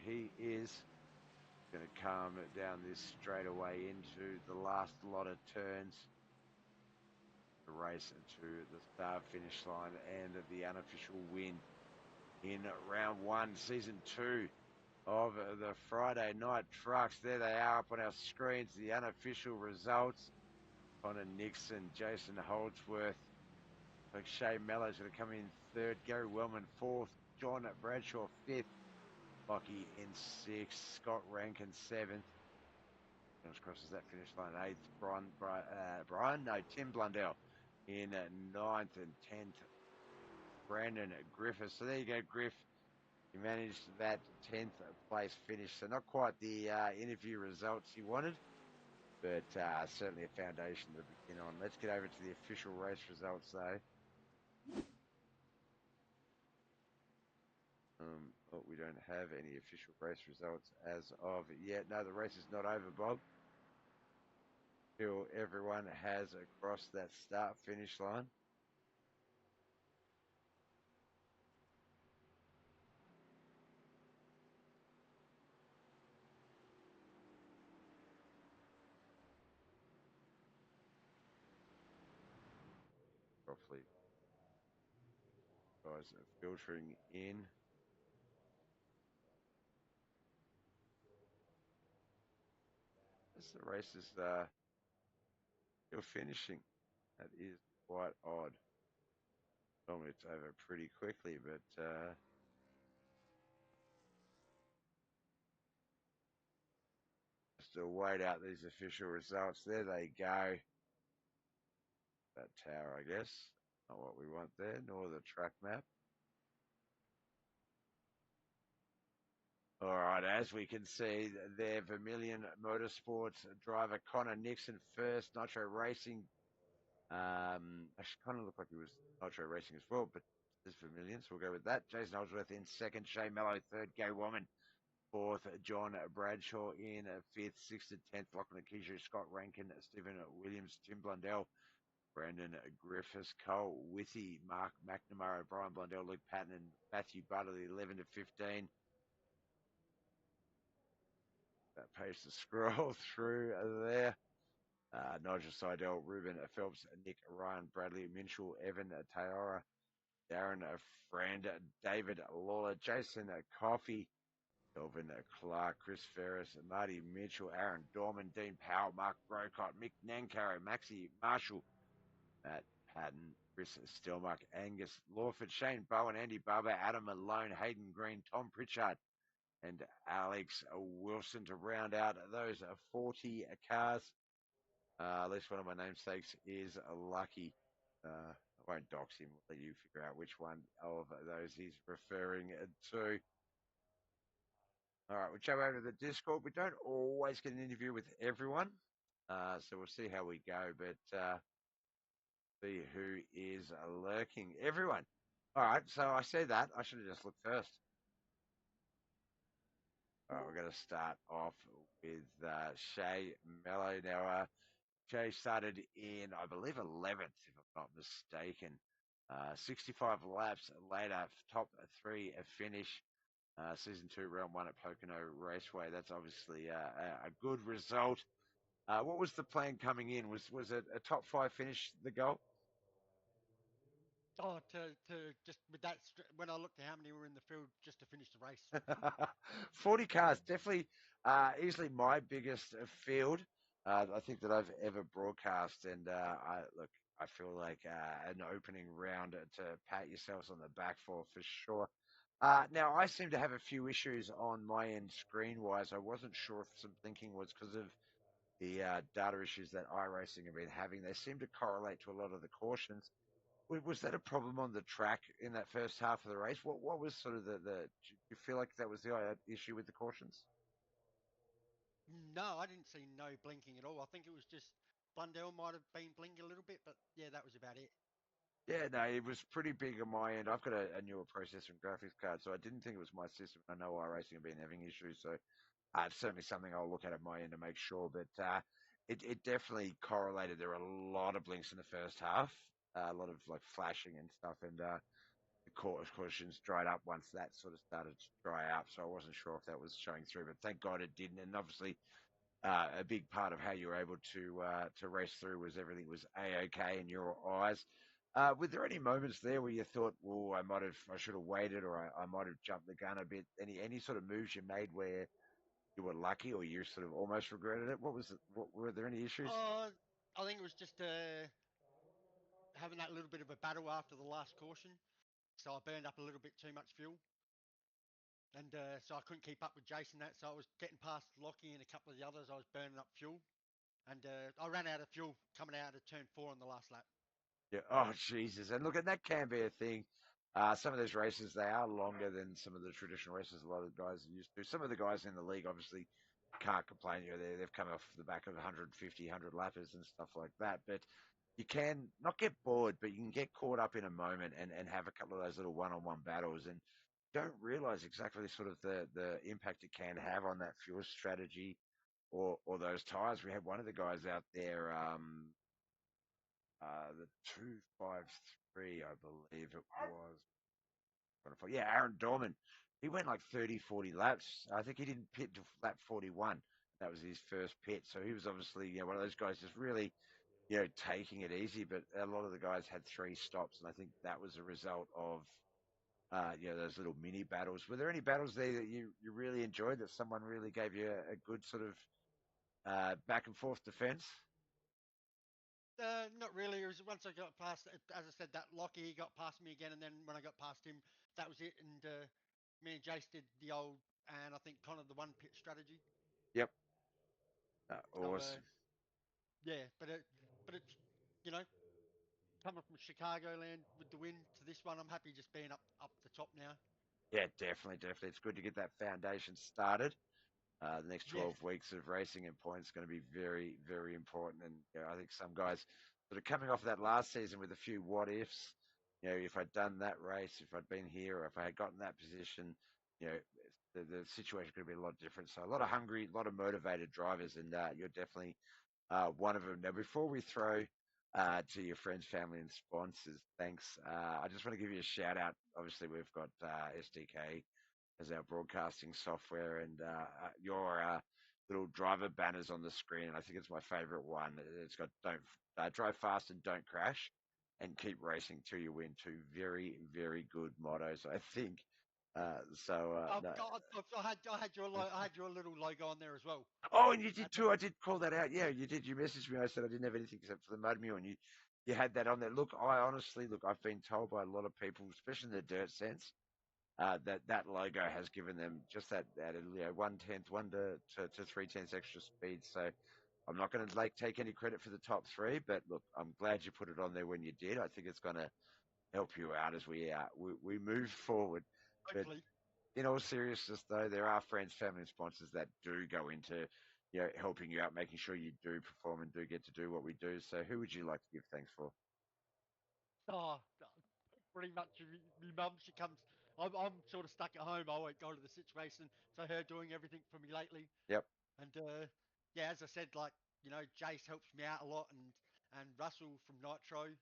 [SPEAKER 1] He is going to come down this straightaway into the last lot of turns. the race to the start finish line and the unofficial win in round 1, season 2 of the Friday Night Trucks. There they are up on our screens, the unofficial results. Connor Nixon, Jason Holdsworth, like Shea Mellow's going to come in 3rd, Gary Wellman 4th, John Bradshaw 5th, Lockie in 6th, Scott Rankin 7th. Crosses that finish line 8th. Tim Blundell in 9th, and 10th, Brandon Griffiths. So there you go, Griff. You managed that 10th place finish. So not quite the interview results you wanted, but certainly a foundation to begin on. Let's get over to the official race results, though. We don't have any official race results as of yet. No, the race is not over, Bob. Till everyone has crossed that start-finish line. Roughly, guys are filtering in. As the race is still finishing, that is quite odd. Normally it's over pretty quickly, but still wait out these official results. There they go. That tower, I guess. Not what we want there, nor the track map. All right, as we can see, there, Vermilion Motorsports driver Connor Nixon first, Nitro Racing. Actually, kind of looked like he was Nitro Racing as well, but there's Vermilion, so we'll go with that. Jason Holdsworth in 2nd, Shea Mello 3rd, Gay Woman 4th, John Bradshaw in 5th, 6th and 10th, Lachlan Akisha, Scott Rankin, Stephen Williams, Tim Blundell, Brandon Griffiths, Cole Withy, Mark McNamara, Brian Blundell, Luke Patton, and Matthew Butter, the 11 to 15. That page to scroll through there. Nigel Seidel, Ruben Phelps, Nick Ryan, Bradley Minchell, Evan Taora, Darren Frand, David Lawler, Jason Coffey, Kelvin Clark, Chris Ferris, Marty Mitchell, Aaron Dorman, Dean Powell, Mark Brocott, Mick Nancaro, Maxie Marshall, Matt Patton, Chris Stelmach, Angus Lawford, Shane Bowen, Andy Barber, Adam Malone, Hayden Green, Tom Pritchard, and Alex Wilson to round out those 40 cars. At least one of my namesakes is lucky. I won't dox him. I'll let you figure out which one of those he's referring to. All right, we'll jump over to the Discord. We don't always get an interview with everyone, so we'll see how we go, but see who is lurking. Everyone. All right, so I said that. I should have just looked first. All right, we're going to start off with Shea Mello. Now, Jay started in, I believe, 11th, if I'm not mistaken. 65 laps later, top 3 finish. Season 2, round 1 at Pocono Raceway. That's obviously a good result. What was the plan coming in? Was it a top 5 finish, the goal?
[SPEAKER 4] Oh, to just with that, when I looked at how many were in the field, just to finish the race.
[SPEAKER 1] 40 cars, definitely easily my biggest field, I think, that I've ever broadcast. And I feel like an opening round to pat yourselves on the back for sure. Now, I seem to have a few issues on my end screen-wise. I wasn't sure if some thinking was because of the data issues that iRacing have been having. They seem to correlate to a lot of the cautions. Was that a problem on the track in that first half of the race? What was sort of do you feel like that was the issue with the cautions?
[SPEAKER 4] No, I didn't see no blinking at all. I think it was just Blundell might have been blinking a little bit, but yeah, that was about it.
[SPEAKER 1] Yeah, no, it was pretty big on my end. I've got a newer processor and graphics card, so I didn't think it was my system. I know iRacing have been having issues, so it's certainly something I'll look at my end to make sure. But it definitely correlated. There were a lot of blinks in the first half, a lot of like flashing and stuff, and the cautions dried up once that sort of started to dry up. So I wasn't sure if that was showing through, but thank God it didn't. And obviously, a big part of how you were able to race through was everything was a-okay in your eyes. Were there any moments there where you thought, "Oh, I should have waited, or I might have jumped the gun a bit"? Any sort of moves you made where you were lucky, or you sort of almost regretted it? Were there any issues?
[SPEAKER 4] I think it was just having that little bit of a battle after the last caution. So I burned up a little bit too much fuel. And so I couldn't keep up with Jason that. So I was getting past Lockie and a couple of the others. I was burning up fuel. And I ran out of fuel coming out of turn 4 on the last lap.
[SPEAKER 1] Yeah. Oh, Jesus. And look, and that can be a thing. Some of those races, they are longer than some of the traditional races a lot of the guys are used to. Some of the guys in the league obviously can't complain. You know, they've come off the back of 150, 100 lappers and stuff like that. But you can not get bored, but you can get caught up in a moment and have a couple of those little one-on-one battles and don't realize exactly sort of the impact it can have on that fuel strategy or those tires. We had one of the guys out there, the 253, I believe it was. Yeah, Aaron Dorman. He went like 30, 40 laps. I think he didn't pit to lap 41. That was his first pit. So he was obviously, one of those guys just really, taking it easy. But a lot of the guys had 3 stops. And I think that was a result of, those little mini battles. Were there any battles there that you really enjoyed, that someone really gave you a good sort of back and forth defense?
[SPEAKER 4] Not really. It was once I got past, as I said, that Lockie, he got past me again. And then when I got past him, that was it. And me and Jace did the old, and I think kind of the one pit strategy.
[SPEAKER 1] Yep.
[SPEAKER 4] So,
[SPEAKER 1] Awesome.
[SPEAKER 4] yeah, but it's, you know, coming from Chicagoland with the win to this one, I'm happy just being up the top now.
[SPEAKER 1] Yeah, definitely, definitely. It's good to get that foundation started. The next
[SPEAKER 4] Yes.
[SPEAKER 1] 12 weeks of racing and points is going to be very, very important. And I think some guys that are coming off that last season with a few what ifs, if I'd done that race, if I'd been here, or if I had gotten that position, you know, the situation could be a lot different. So a lot of hungry, a lot of motivated drivers, and you're definitely one of them. Now, before we throw to your friends, family, and sponsors, thanks. I just want to give you a shout out. Obviously, we've got SDK as our broadcasting software, and your little driver banners on the screen. And I think it's my favorite one. It's got "Don't drive fast and don't crash, and keep racing till you win." Two very, very good mottos, I think. No.
[SPEAKER 4] I had your little logo on there as well.
[SPEAKER 1] Oh, and you did too. I did call that out. Yeah, you did. You messaged me. I said I didn't have anything except for the mud mule, and you had that on there. Look, I've been told by a lot of people, especially in the dirt sense, that logo has given them just that 1/10, 1 to 3/10 extra speed. So I'm not going to take any credit for the top 3, but look, I'm glad you put it on there when you did. I think it's going to help you out as we move forward. But
[SPEAKER 4] Hopefully.
[SPEAKER 1] in all seriousness, though, there are friends, family, and sponsors that do go into helping you out, making sure you do perform and do get to do what we do. So who would you like to give thanks for?
[SPEAKER 4] Oh, pretty much. My mum, she comes. I'm sort of stuck at home. I won't go to the situation. So her doing everything for me lately.
[SPEAKER 1] Yep.
[SPEAKER 4] And yeah, as I said, like Jace helps me out a lot, and Russell from Nitro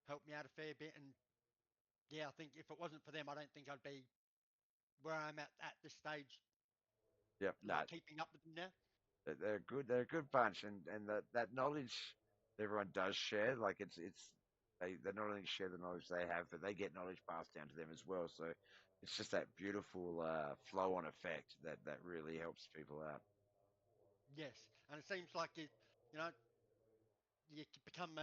[SPEAKER 4] helped me out a fair bit. And yeah, I think if it wasn't for them, I don't think I'd be where I'm at this stage.
[SPEAKER 1] Yep. No,
[SPEAKER 4] Like keeping up with them now.
[SPEAKER 1] they're good. They're a good bunch, and that knowledge everyone does share. Like they not only share the knowledge they have, but they get knowledge passed down to them as well. So it's just that beautiful flow on effect that really helps people out.
[SPEAKER 4] Yes, and it seems like you know, you become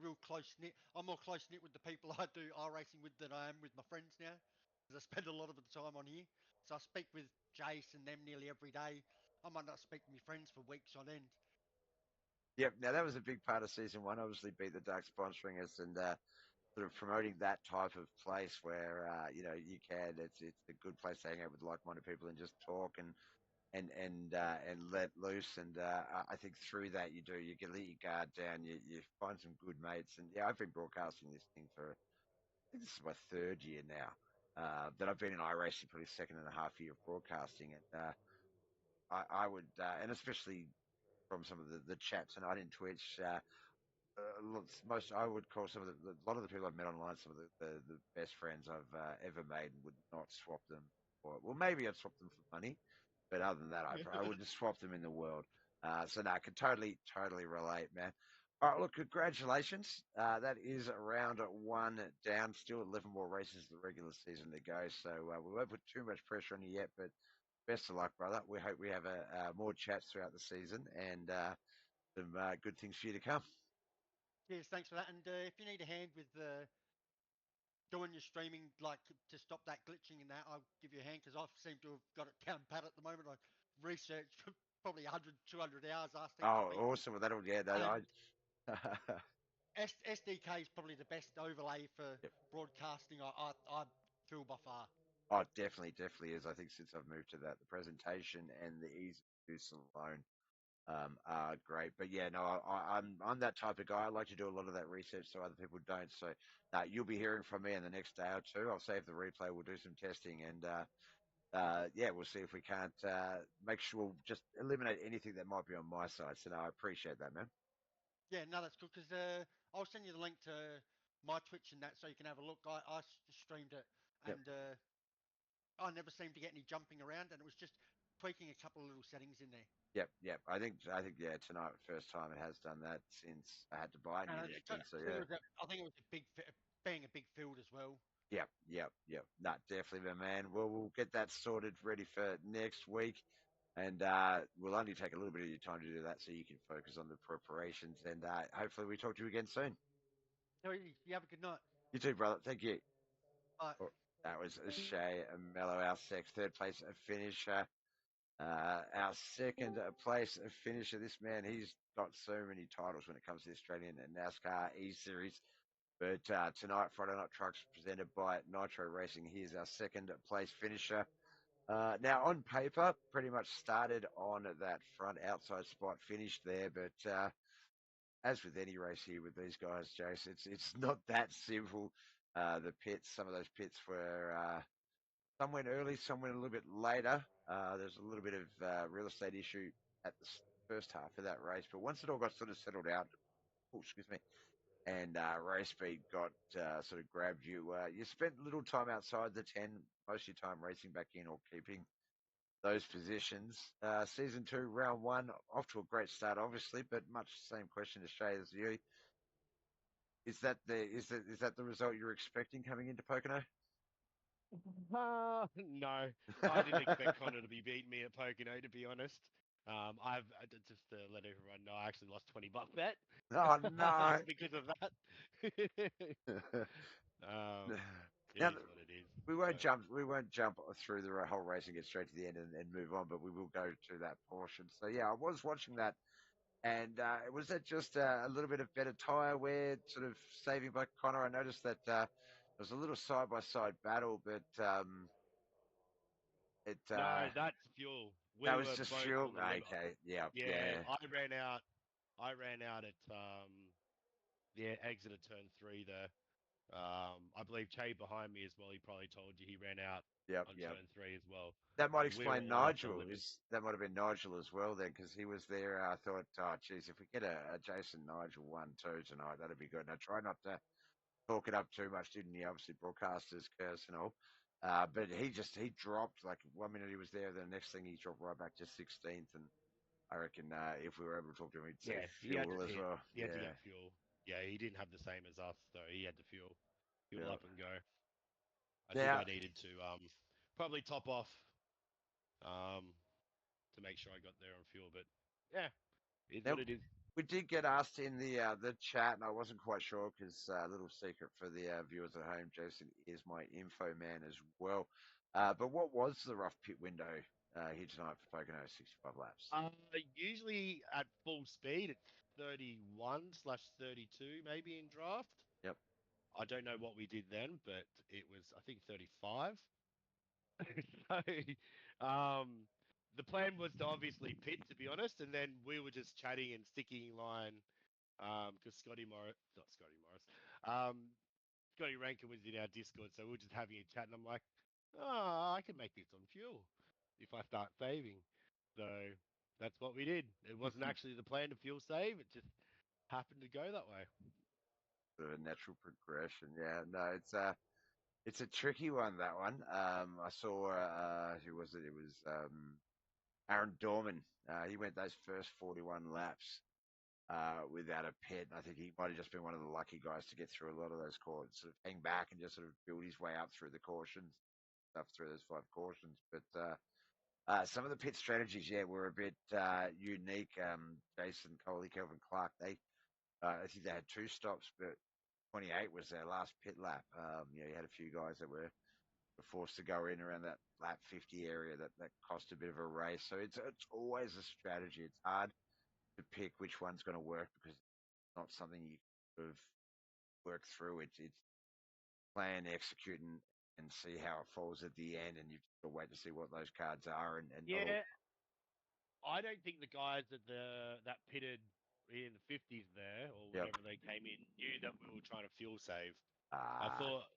[SPEAKER 4] real close knit. I'm more close knit with the people I do racing with than I am with my friends now, because I spend a lot of the time on here. So I speak with Jace and them nearly every day. I might not speak to my friends for weeks on end.
[SPEAKER 1] Yep. Now that was a big part of season 1. Obviously, Beat the Duck sponsoring us and sort of promoting that type of place where you can. It's a good place to hang out with like-minded people and just talk and let loose. And I think through that you can let your guard down. You find some good mates. And yeah, I've been broadcasting this thing for, I think this is my 3rd year now. That I've been in iRacing, probably 2.5 year of broadcasting, and I would, and especially from some of the chats tonight in Twitch. Most I would call some of a lot of the people I've met online some of the best friends I've ever made, and would not swap them for, well, maybe I'd swap them for money, But other than that, I would just swap them in the world. So no, I can totally relate, man. All right, look, congratulations. That is round one down. Still 11 more races of the regular season to go. So we won't put too much pressure on you yet, but best of luck, brother. We hope we have more chats throughout the season and some good things for you to come.
[SPEAKER 4] Yes, thanks for that. And if you need a hand with doing your streaming, like to stop that glitching and that, I'll give you a hand because I seem to have got it down pat at the moment. I researched for probably 100, 200 hours, asked heaps of
[SPEAKER 1] Oh,
[SPEAKER 4] people.
[SPEAKER 1] awesome. Well, that'll, yeah, no,
[SPEAKER 4] And
[SPEAKER 1] I,
[SPEAKER 4] SDK is probably the best overlay for
[SPEAKER 1] yep.
[SPEAKER 4] broadcasting I feel by far.
[SPEAKER 1] Oh, definitely is. I think since I've moved to that, the presentation and the ease of use alone are great. But yeah, no, I'm that type of guy. I like to do a lot of that research so other people don't. So you'll be hearing from me in the next day or two. I'll save the replay. We'll do some testing and yeah, we'll see if we can't make sure we'll just eliminate anything that might be on my side. So no, I appreciate that, man.
[SPEAKER 4] Yeah, no, that's good because I'll send you the link to my Twitch and that so you can have a look. I streamed it
[SPEAKER 1] Yep.
[SPEAKER 4] and I never seemed to get any jumping around, and it was just tweaking a couple of little settings in there.
[SPEAKER 1] Yep. I think yeah, tonight first time it has done that since I had to buy a new machine. So yeah.
[SPEAKER 4] I think it was being a big field as well.
[SPEAKER 1] Yep. No, definitely, man. Well, we'll get that sorted ready for next week. And we'll only take a little bit of your time to do that so you can focus on the preparations. And hopefully we talk to you again soon.
[SPEAKER 4] No, you have a good night.
[SPEAKER 1] You too, brother. Thank you.
[SPEAKER 4] Bye.
[SPEAKER 1] Oh, that was Shay Mello, our third place finisher. Our second place finisher. This man, he's got so many titles when it comes to the Australian NASCAR eSeries. But tonight, Friday Night Trucks presented by Nitro Racing. Here's our second place finisher. Now, on paper, pretty much started on that front outside spot, finished there. But as with any race here with these guys, Jace, it's not that simple. The pits, some of those pits were some went early, some went a little bit later. There's a little bit of real estate issue at the first half of that race, but once it all got sort of settled out, oh, excuse me, and race speed got sort of grabbed you. You spent little time outside the 10, most of your time racing back in or keeping those positions. Season 2, round 1, off to a great start, obviously, but much the same question to Shay as you. Is that the result you're expecting coming into Pocono?
[SPEAKER 5] No, I didn't expect Connor to be beating me at Pocono, to be honest. Just to let everyone know, I actually lost $20 bet
[SPEAKER 1] Oh no!
[SPEAKER 5] because of that. It
[SPEAKER 1] Now,
[SPEAKER 5] is what it is.
[SPEAKER 1] we won't jump. We won't jump through the whole race and get straight to the end and move on, but we will go to that portion. So yeah, I was watching that, and was that just a little bit of better tyre wear, sort of saving by Connor? I noticed that there was a little side by side battle, but it
[SPEAKER 5] No, that's fuel. We
[SPEAKER 1] that was
[SPEAKER 5] were
[SPEAKER 1] just
[SPEAKER 5] both
[SPEAKER 1] fuel.
[SPEAKER 5] on the limit.
[SPEAKER 1] Okay, yeah,
[SPEAKER 5] Yeah,
[SPEAKER 1] yeah,
[SPEAKER 5] I ran out. I ran out at the exit of turn 3 there. I believe Che behind me as well. He probably told you he ran out on
[SPEAKER 1] yep.
[SPEAKER 5] turn 3 as well.
[SPEAKER 1] That might
[SPEAKER 5] And we were
[SPEAKER 1] explain
[SPEAKER 5] all off the
[SPEAKER 1] Nigel.
[SPEAKER 5] limit.
[SPEAKER 1] That might have been Nigel as well then, because he was there. I thought, oh, geez, if we get a Jason Nigel 1-2 tonight, that'd be good. And I try not to talk it up too much, didn't he? Obviously, broadcasters curse and all. But he dropped like 1 minute he was there, then the next thing he dropped right back to 16th. And I reckon if we were able to talk to him, he'd say
[SPEAKER 5] Yeah, he had to
[SPEAKER 1] fuel as
[SPEAKER 5] hit.
[SPEAKER 1] well.
[SPEAKER 5] He had to
[SPEAKER 1] Yeah,
[SPEAKER 5] get fuel. Yeah, he didn't have the same as us, so he had to fuel
[SPEAKER 1] yeah.
[SPEAKER 5] up and go. I think
[SPEAKER 1] Now,
[SPEAKER 5] I needed to probably top off um to make sure I got there on fuel, but yeah, it's
[SPEAKER 1] now
[SPEAKER 5] what it is.
[SPEAKER 1] we did get asked in the chat, and I wasn't quite sure because a little secret for the viewers at home, Jason is my info man as well. But what was the rough pit window here tonight for Pocono 65 laps?
[SPEAKER 5] Usually at full speed, it's 31/32 maybe in draft.
[SPEAKER 1] Yep.
[SPEAKER 5] I don't know what we did then, but it was I think 35. So, the plan was to obviously pit, to be honest, and then we were just chatting and sticking in line, because Scotty Rankin was in our Discord, so we were just having a chat, and I'm like, oh, I can make this on fuel if I start saving. So that's what we did. It wasn't actually the plan to fuel save; it just happened to go that way.
[SPEAKER 1] Sort of a natural progression. Yeah, no, it's a tricky one, that one. I saw who was it? It was Aaron Dorman, he went those first 41 laps without a pit. I think he might have just been one of the lucky guys to get through a lot of those cautions, sort of hang back and just sort of build his way up through the cautions, stuff through those 5 cautions. But some of the pit strategies, yeah, were a bit unique. Jason Coley, Kelvin Clark, I think they had 2 stops, but 28 was their last pit lap. You had a few guys that were forced to go in around that lap 50 area that cost a bit of a race. So it's always a strategy. It's hard to pick which one's going to work because it's not something you sort of work through. It's plan, execute, and see how it falls at the end, and you've got to wait to see what those cards are. And
[SPEAKER 5] Yeah, I don't think the guys that pitted in the 50s there or
[SPEAKER 1] Yep.
[SPEAKER 5] whenever they came in knew that we were trying to fuel save. I
[SPEAKER 1] Ah,
[SPEAKER 5] thought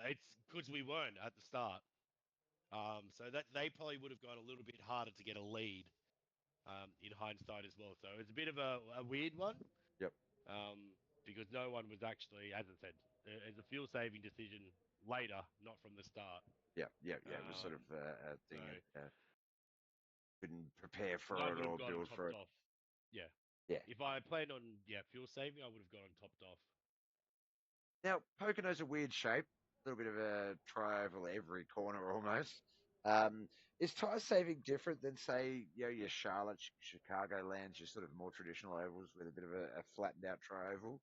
[SPEAKER 5] it's because we weren't at the start. So that they probably would have gone a little bit harder to get a lead in hindsight as well. So it's a bit of a weird one
[SPEAKER 1] yep,
[SPEAKER 5] because no one was actually, as I said, it's a fuel saving decision later, not from the start.
[SPEAKER 1] yep, yep, yeah. It was sort of a thing
[SPEAKER 5] So
[SPEAKER 1] that couldn't prepare
[SPEAKER 5] I
[SPEAKER 1] for it
[SPEAKER 5] would have
[SPEAKER 1] or
[SPEAKER 5] gone
[SPEAKER 1] build for
[SPEAKER 5] topped
[SPEAKER 1] it.
[SPEAKER 5] off. Yeah.
[SPEAKER 1] Yeah.
[SPEAKER 5] If I planned on fuel saving, I would have gone topped off.
[SPEAKER 1] Now, Pocono's a weird shape, a little bit of a tri-oval every corner almost. Is tire saving different than, say, your Charlotte, Chicago lands, your sort of more traditional ovals with a bit of a flattened out tri-oval?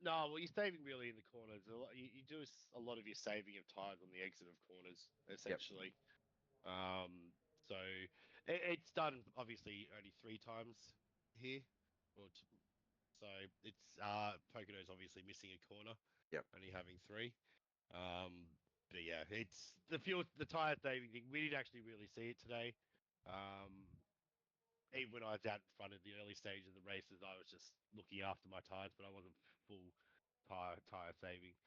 [SPEAKER 5] No, well, you're saving really in the corners. You do a lot of your saving of tires on the exit of corners,
[SPEAKER 1] Yep,
[SPEAKER 5] essentially. So it's done obviously only 3 times here, so it's Pocono's obviously missing a corner,
[SPEAKER 1] yep.
[SPEAKER 5] only having 3. But yeah, it's the tire saving thing. We didn't actually really see it today. Even when I was out in front of the early stage of the races, I was just looking after my tires, but I wasn't full tire saving.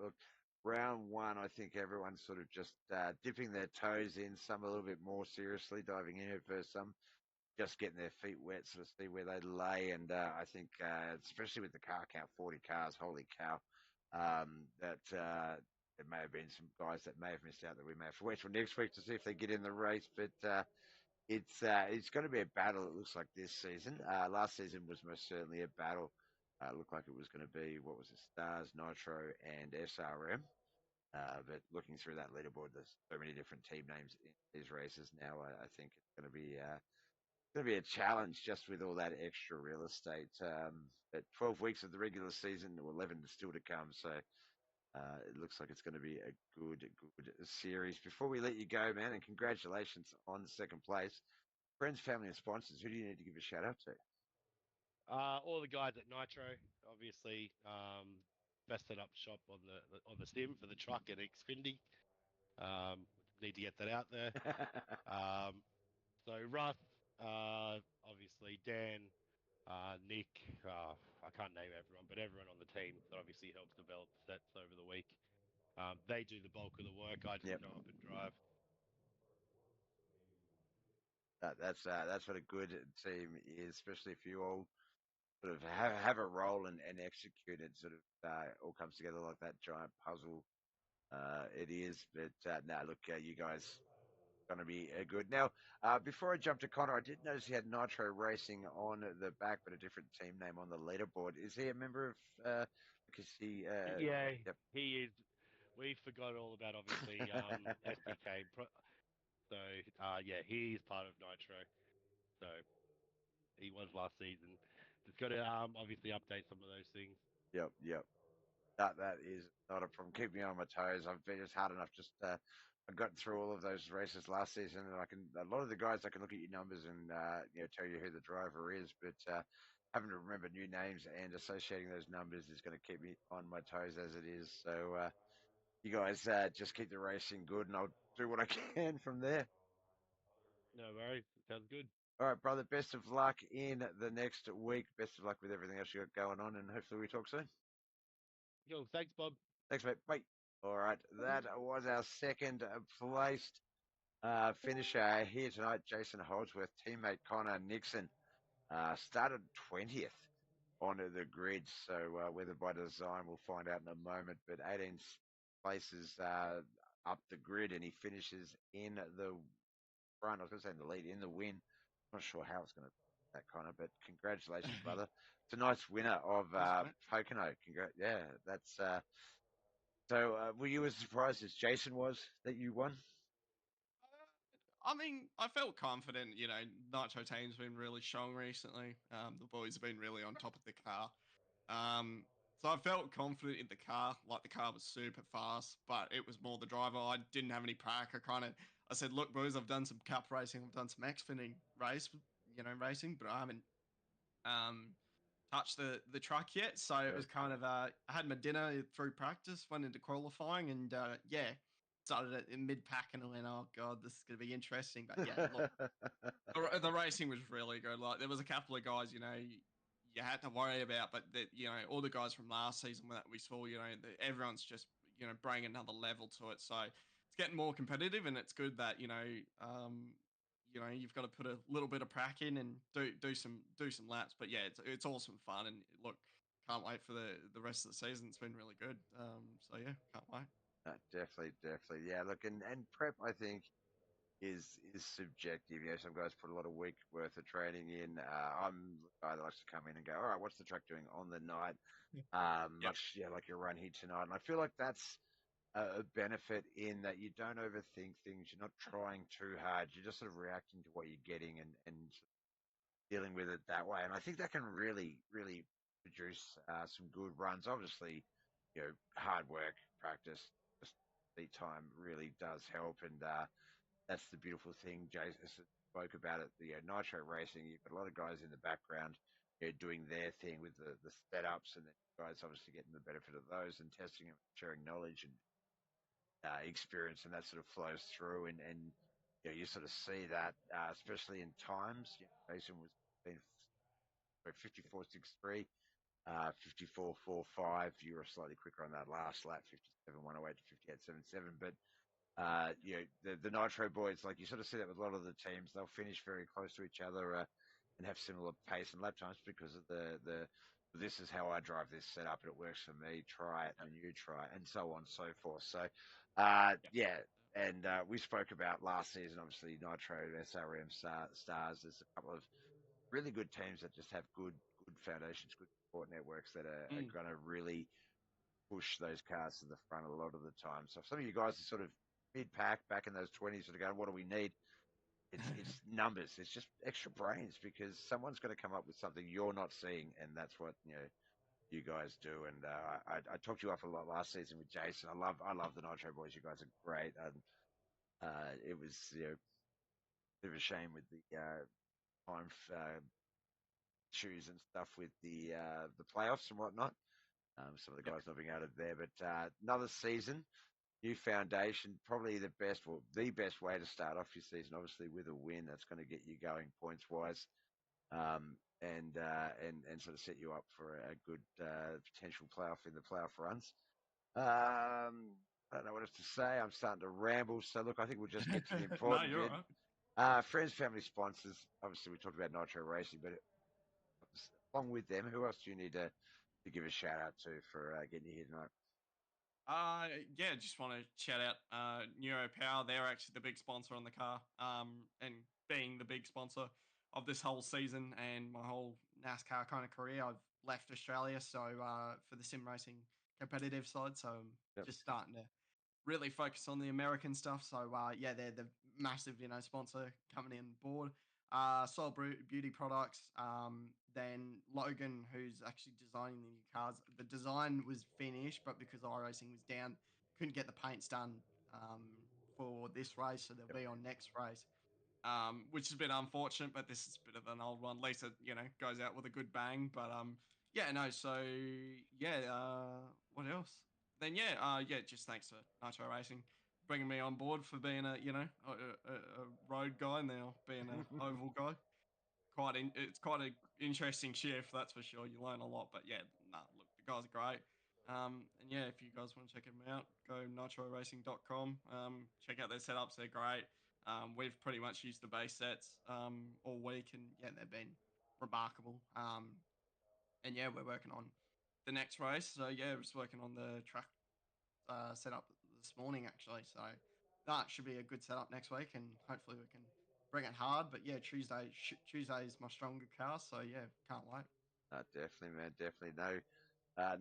[SPEAKER 1] Look, round 1, I think everyone's sort of just dipping their toes in, some a little bit more seriously, diving in it for some just getting their feet wet, sort of see where they lay. And I think, especially with the car count, 40 cars, holy cow, that there may have been some guys that may have missed out that we may have to wait till next week to see if they get in the race. But it's going to be a battle, it looks like, this season. Last season was most certainly a battle. It looked like it was going to be, what was it, Stars, Nitro, and SRM. But looking through that leaderboard, there's so many different team names in these races now. I think it's going to be a challenge just with all that extra real estate. But 12 weeks of the regular season, or 11 still to come. So it looks like it's going to be a good series. Before we let you go, man, and congratulations on second place. Friends, family, and sponsors, who do you need to give a shout out to?
[SPEAKER 5] All the guys at Nitro, obviously, best set up shop on the sim for the truck at Xfinity. Need to get that out there. So Russ, obviously Dan, Nick, I can't name everyone, but everyone on the team that obviously helps develop sets over the week. They do the bulk of the work. I just
[SPEAKER 1] Yep.
[SPEAKER 5] go up and drive.
[SPEAKER 1] That's what a good team is, especially if you all sort of have a role and execute it. Sort of all comes together like that giant puzzle. It is, but no, look, you guys going to be good. Now, before I jump to Connor, I did notice he had Nitro Racing on the back, but a different team name on the leaderboard. Is he a member of? Because he.
[SPEAKER 5] Yeah,
[SPEAKER 1] Yep.
[SPEAKER 5] he is. We forgot all about obviously SDK. So yeah, he is part of Nitro. So he was last season. Just got to obviously update some of those things.
[SPEAKER 1] Yep. Yep. That is not a problem. Keep me on my toes. I've been just hard enough. Just I've gotten through all of those races last season, and I can a lot of the guys I can look at your numbers and tell you who the driver is, but having to remember new names and associating those numbers is going to keep me on my toes as it is. So you guys just keep the racing good, and I'll do what I can from there.
[SPEAKER 5] No worries. Sounds good.
[SPEAKER 1] All right, brother. Best of luck in the next week. Best of luck with everything else you got going on, and hopefully we talk soon.
[SPEAKER 5] Yo, thanks, Bob.
[SPEAKER 1] Thanks, mate. Bye. All right, that was our second placed finisher here tonight. Jason Holdsworth, teammate Connor Nixon, started 20th on the grid. So whether by design, we'll find out in a moment. But 18 places up the grid, and he finishes in the front. I was going to say in the lead, in the win. Not sure how it's going to that kind of, but congratulations, brother. It's a nice winner of Pocono. Yeah, that's. So, were you as surprised as Jason was that you won?
[SPEAKER 6] I mean, I felt confident. You know, Nitro team's been really strong recently. The boys have been really on top of the car. So I felt confident in the car. Like the car was super fast, but it was more the driver. I didn't have any prac. I said, look, boys, I've done some cup racing. I've done some Xfinity racing, but I haven't um, touched the truck yet. So it was kind of I had my dinner through practice, went into qualifying, and started it in mid pack, and I went, oh god, this is going to be interesting. But yeah, look, the racing was really good. Like there was a couple of guys, you had to worry about, but all the guys from last season that we saw, everyone's just bringing another level to it. So it's getting more competitive, and it's good that you've got to put a little bit of prac in and do some laps. But yeah, it's awesome fun, and look, can't wait for the rest of the season. It's been really good. So yeah, can't wait.
[SPEAKER 1] Definitely, definitely. Yeah, look, and prep, I think, is subjective. You know, some guys put a lot of week worth of training in. I'm the guy that likes to come in and go, all right, what's the track doing on the night?
[SPEAKER 6] Yep.
[SPEAKER 1] Much like your run here tonight. And I feel like that's a benefit in that you don't overthink things. You're not trying too hard. You're just sort of reacting to what you're getting and dealing with it that way. And I think that can really, really produce some good runs. Obviously, hard work, practice, just the time really does help. And that's the beautiful thing. Jason spoke about it. The nitro racing, you've got a lot of guys in the background doing their thing with the setups, and then guys obviously getting the benefit of those and testing and sharing knowledge and experience, and that sort of flows through. And you sort of see that, especially in times. Jason was been 54.63. 54.45. You were slightly quicker on that last lap, 57.108 to 58.77. But the Nitro boys, like you sort of see that with a lot of the teams, they'll finish very close to each other and have similar pace and lap times because of the this is how I drive this setup and it works for me. Try it and you try it, and so on and so forth. So, yeah. And we spoke about last season, obviously Nitro, SRM, Stars. There's a couple of really good teams that just have good foundations, good support networks that are going to really push those cars to the front a lot of the time. So if some of you guys are sort of mid-pack back in those 20s sort of going, what do we need? It's numbers. It's just extra brains because someone's going to come up with something you're not seeing, and that's what you guys do. And I talked you up a lot last season with Jason. I love the Nitro boys. You guys are great. And it was a bit of a shame with the time shoes and stuff with the playoffs and whatnot. Some of the guys not being out of there, but another season, new foundation, probably the best way to start off your season. Obviously, with a win, that's going to get you going points wise, and sort of set you up for a good potential playoff in the playoff runs. I don't know what else to say. I'm starting to ramble. So look, I think we'll just get to the important
[SPEAKER 6] No, you're
[SPEAKER 1] bit.
[SPEAKER 6] right.
[SPEAKER 1] Friends, family, sponsors. Obviously, we talked about Nitro Racing, but along with them, who else do you need to give a shout out to for getting you here tonight?
[SPEAKER 6] Just want to shout out Neuro Power. They're actually the big sponsor on the car, and being the big sponsor of this whole season and my whole NASCAR kind of career. I've left Australia, so for the sim racing competitive side, so I'm
[SPEAKER 1] Yep.
[SPEAKER 6] just starting to really focus on the American stuff. So they're the massive sponsor coming in board. Soul Beauty Products. Then Logan, who's actually designing the new cars. The design was finished, but because iRacing was down, couldn't get the paints done for this race, so they'll be on next race. Which is a bit unfortunate, but this is a bit of an old one. At least it, goes out with a good bang. But so what else? Then just thanks to Nitro Racing bringing me on board for being a road guy now being an oval guy. It's quite an interesting shift, that's for sure. You learn a lot, but look, the guys are great. If you guys want to check them out, go nitroracing.com. Check out their setups; they're great. We've pretty much used the base sets all week, and they've been remarkable. We're working on the next race. So we're just working on the track setup this morning actually. So that should be a good setup next week, and hopefully we can bring it hard. But yeah, Tuesday is my stronger car, so yeah, can't wait.
[SPEAKER 1] Definitely, man. Definitely.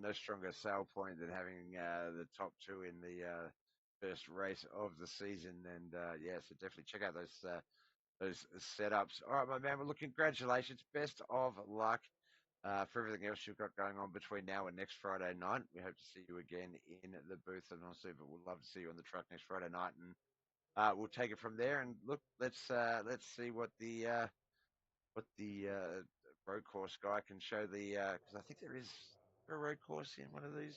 [SPEAKER 1] No stronger sale point than having the top two in the first race of the season. And yeah, so definitely check out those setups. All right, my man. Well, look, congratulations. Best of luck for everything else you've got going on between now and next Friday night. We hope to see you again in the booth, and also, but we'd love to see you on the truck next Friday night, and we'll take it from there. And look, let's see what the road course guy can show the because I think there is a road course in one of these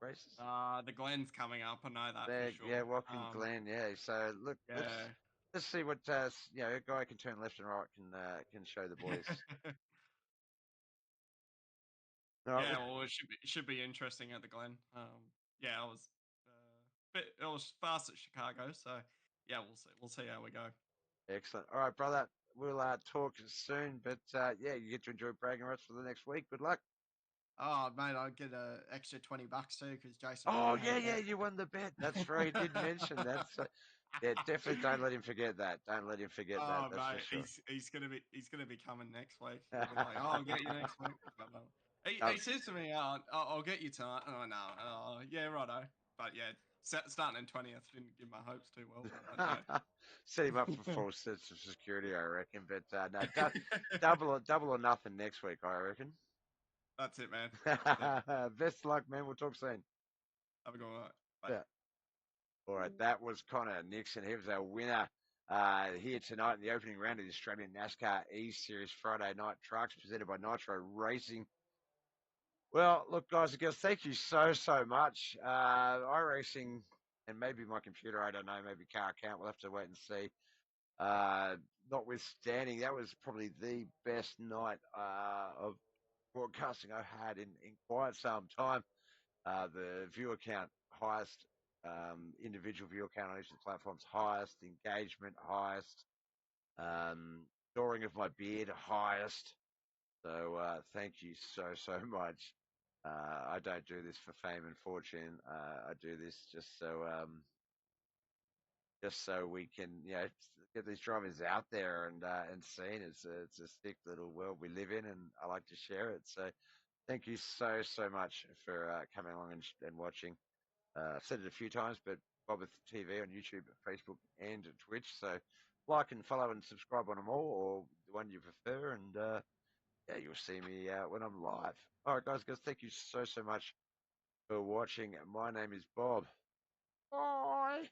[SPEAKER 1] races.
[SPEAKER 6] The Glen's coming up. I know that
[SPEAKER 1] There,
[SPEAKER 6] for sure.
[SPEAKER 1] yeah, Watkins Glen, yeah. So look,
[SPEAKER 6] Yeah.
[SPEAKER 1] let's see what a guy can turn left and right can show the boys. All right,
[SPEAKER 6] Yeah, well, it should be interesting at the Glen. Yeah, it was fast at Chicago, so yeah, we'll see how we go.
[SPEAKER 1] excellent. All right, brother. We'll talk soon, but yeah, you get to enjoy bragging rights for the next week. Good luck.
[SPEAKER 6] Oh, mate, I'll get an extra $20 too because Jason
[SPEAKER 1] Oh
[SPEAKER 6] Warner had a
[SPEAKER 1] yeah,
[SPEAKER 6] bet.
[SPEAKER 1] you won the bet. That's right. He did mention that. So, yeah, definitely don't let him forget that. Don't let him forget that.
[SPEAKER 6] Oh,
[SPEAKER 1] That's for
[SPEAKER 6] mate,
[SPEAKER 1] sure.
[SPEAKER 6] he's gonna be coming next week. He'll be like, "Oh, I'll get you next week." But, he says to me, I'll get you tonight." Oh no, yeah, righto. But yeah, starting in 20th didn't give my hopes too well. But yeah.
[SPEAKER 1] Set him up for false sense of security, I reckon. But no, double or nothing next week, I reckon.
[SPEAKER 6] That's it, man. That's it.
[SPEAKER 1] Best of luck, man. We'll talk soon.
[SPEAKER 6] Have a good one. Bye.
[SPEAKER 1] Yeah. All right, that was Connor Nixon. He was our winner here tonight in the opening round of the Australian NASCAR eSeries Friday Night Trucks presented by Nitro Racing. Well, look, guys and girls, thank you so much. iRacing and maybe my computer, I don't know, maybe car account. We'll have to wait and see. Notwithstanding, that was probably the best night of broadcasting I've had in quite some time. The viewer count highest, individual viewer count on each of the platforms highest, engagement highest, storing of my beard highest. So thank you so much. I don't do this for fame and fortune. I do this just so we can, get these drivers out there and seen. It's a sick little world we live in, and I like to share it. So thank you so much for coming along and watching. I've said it a few times, but Bobbeth TV on YouTube, Facebook, and Twitch. So like and follow and subscribe on them all, or the one you prefer, and yeah, you'll see me when I'm live. All right, guys, thank you so much for watching. My name is Bob. Bye.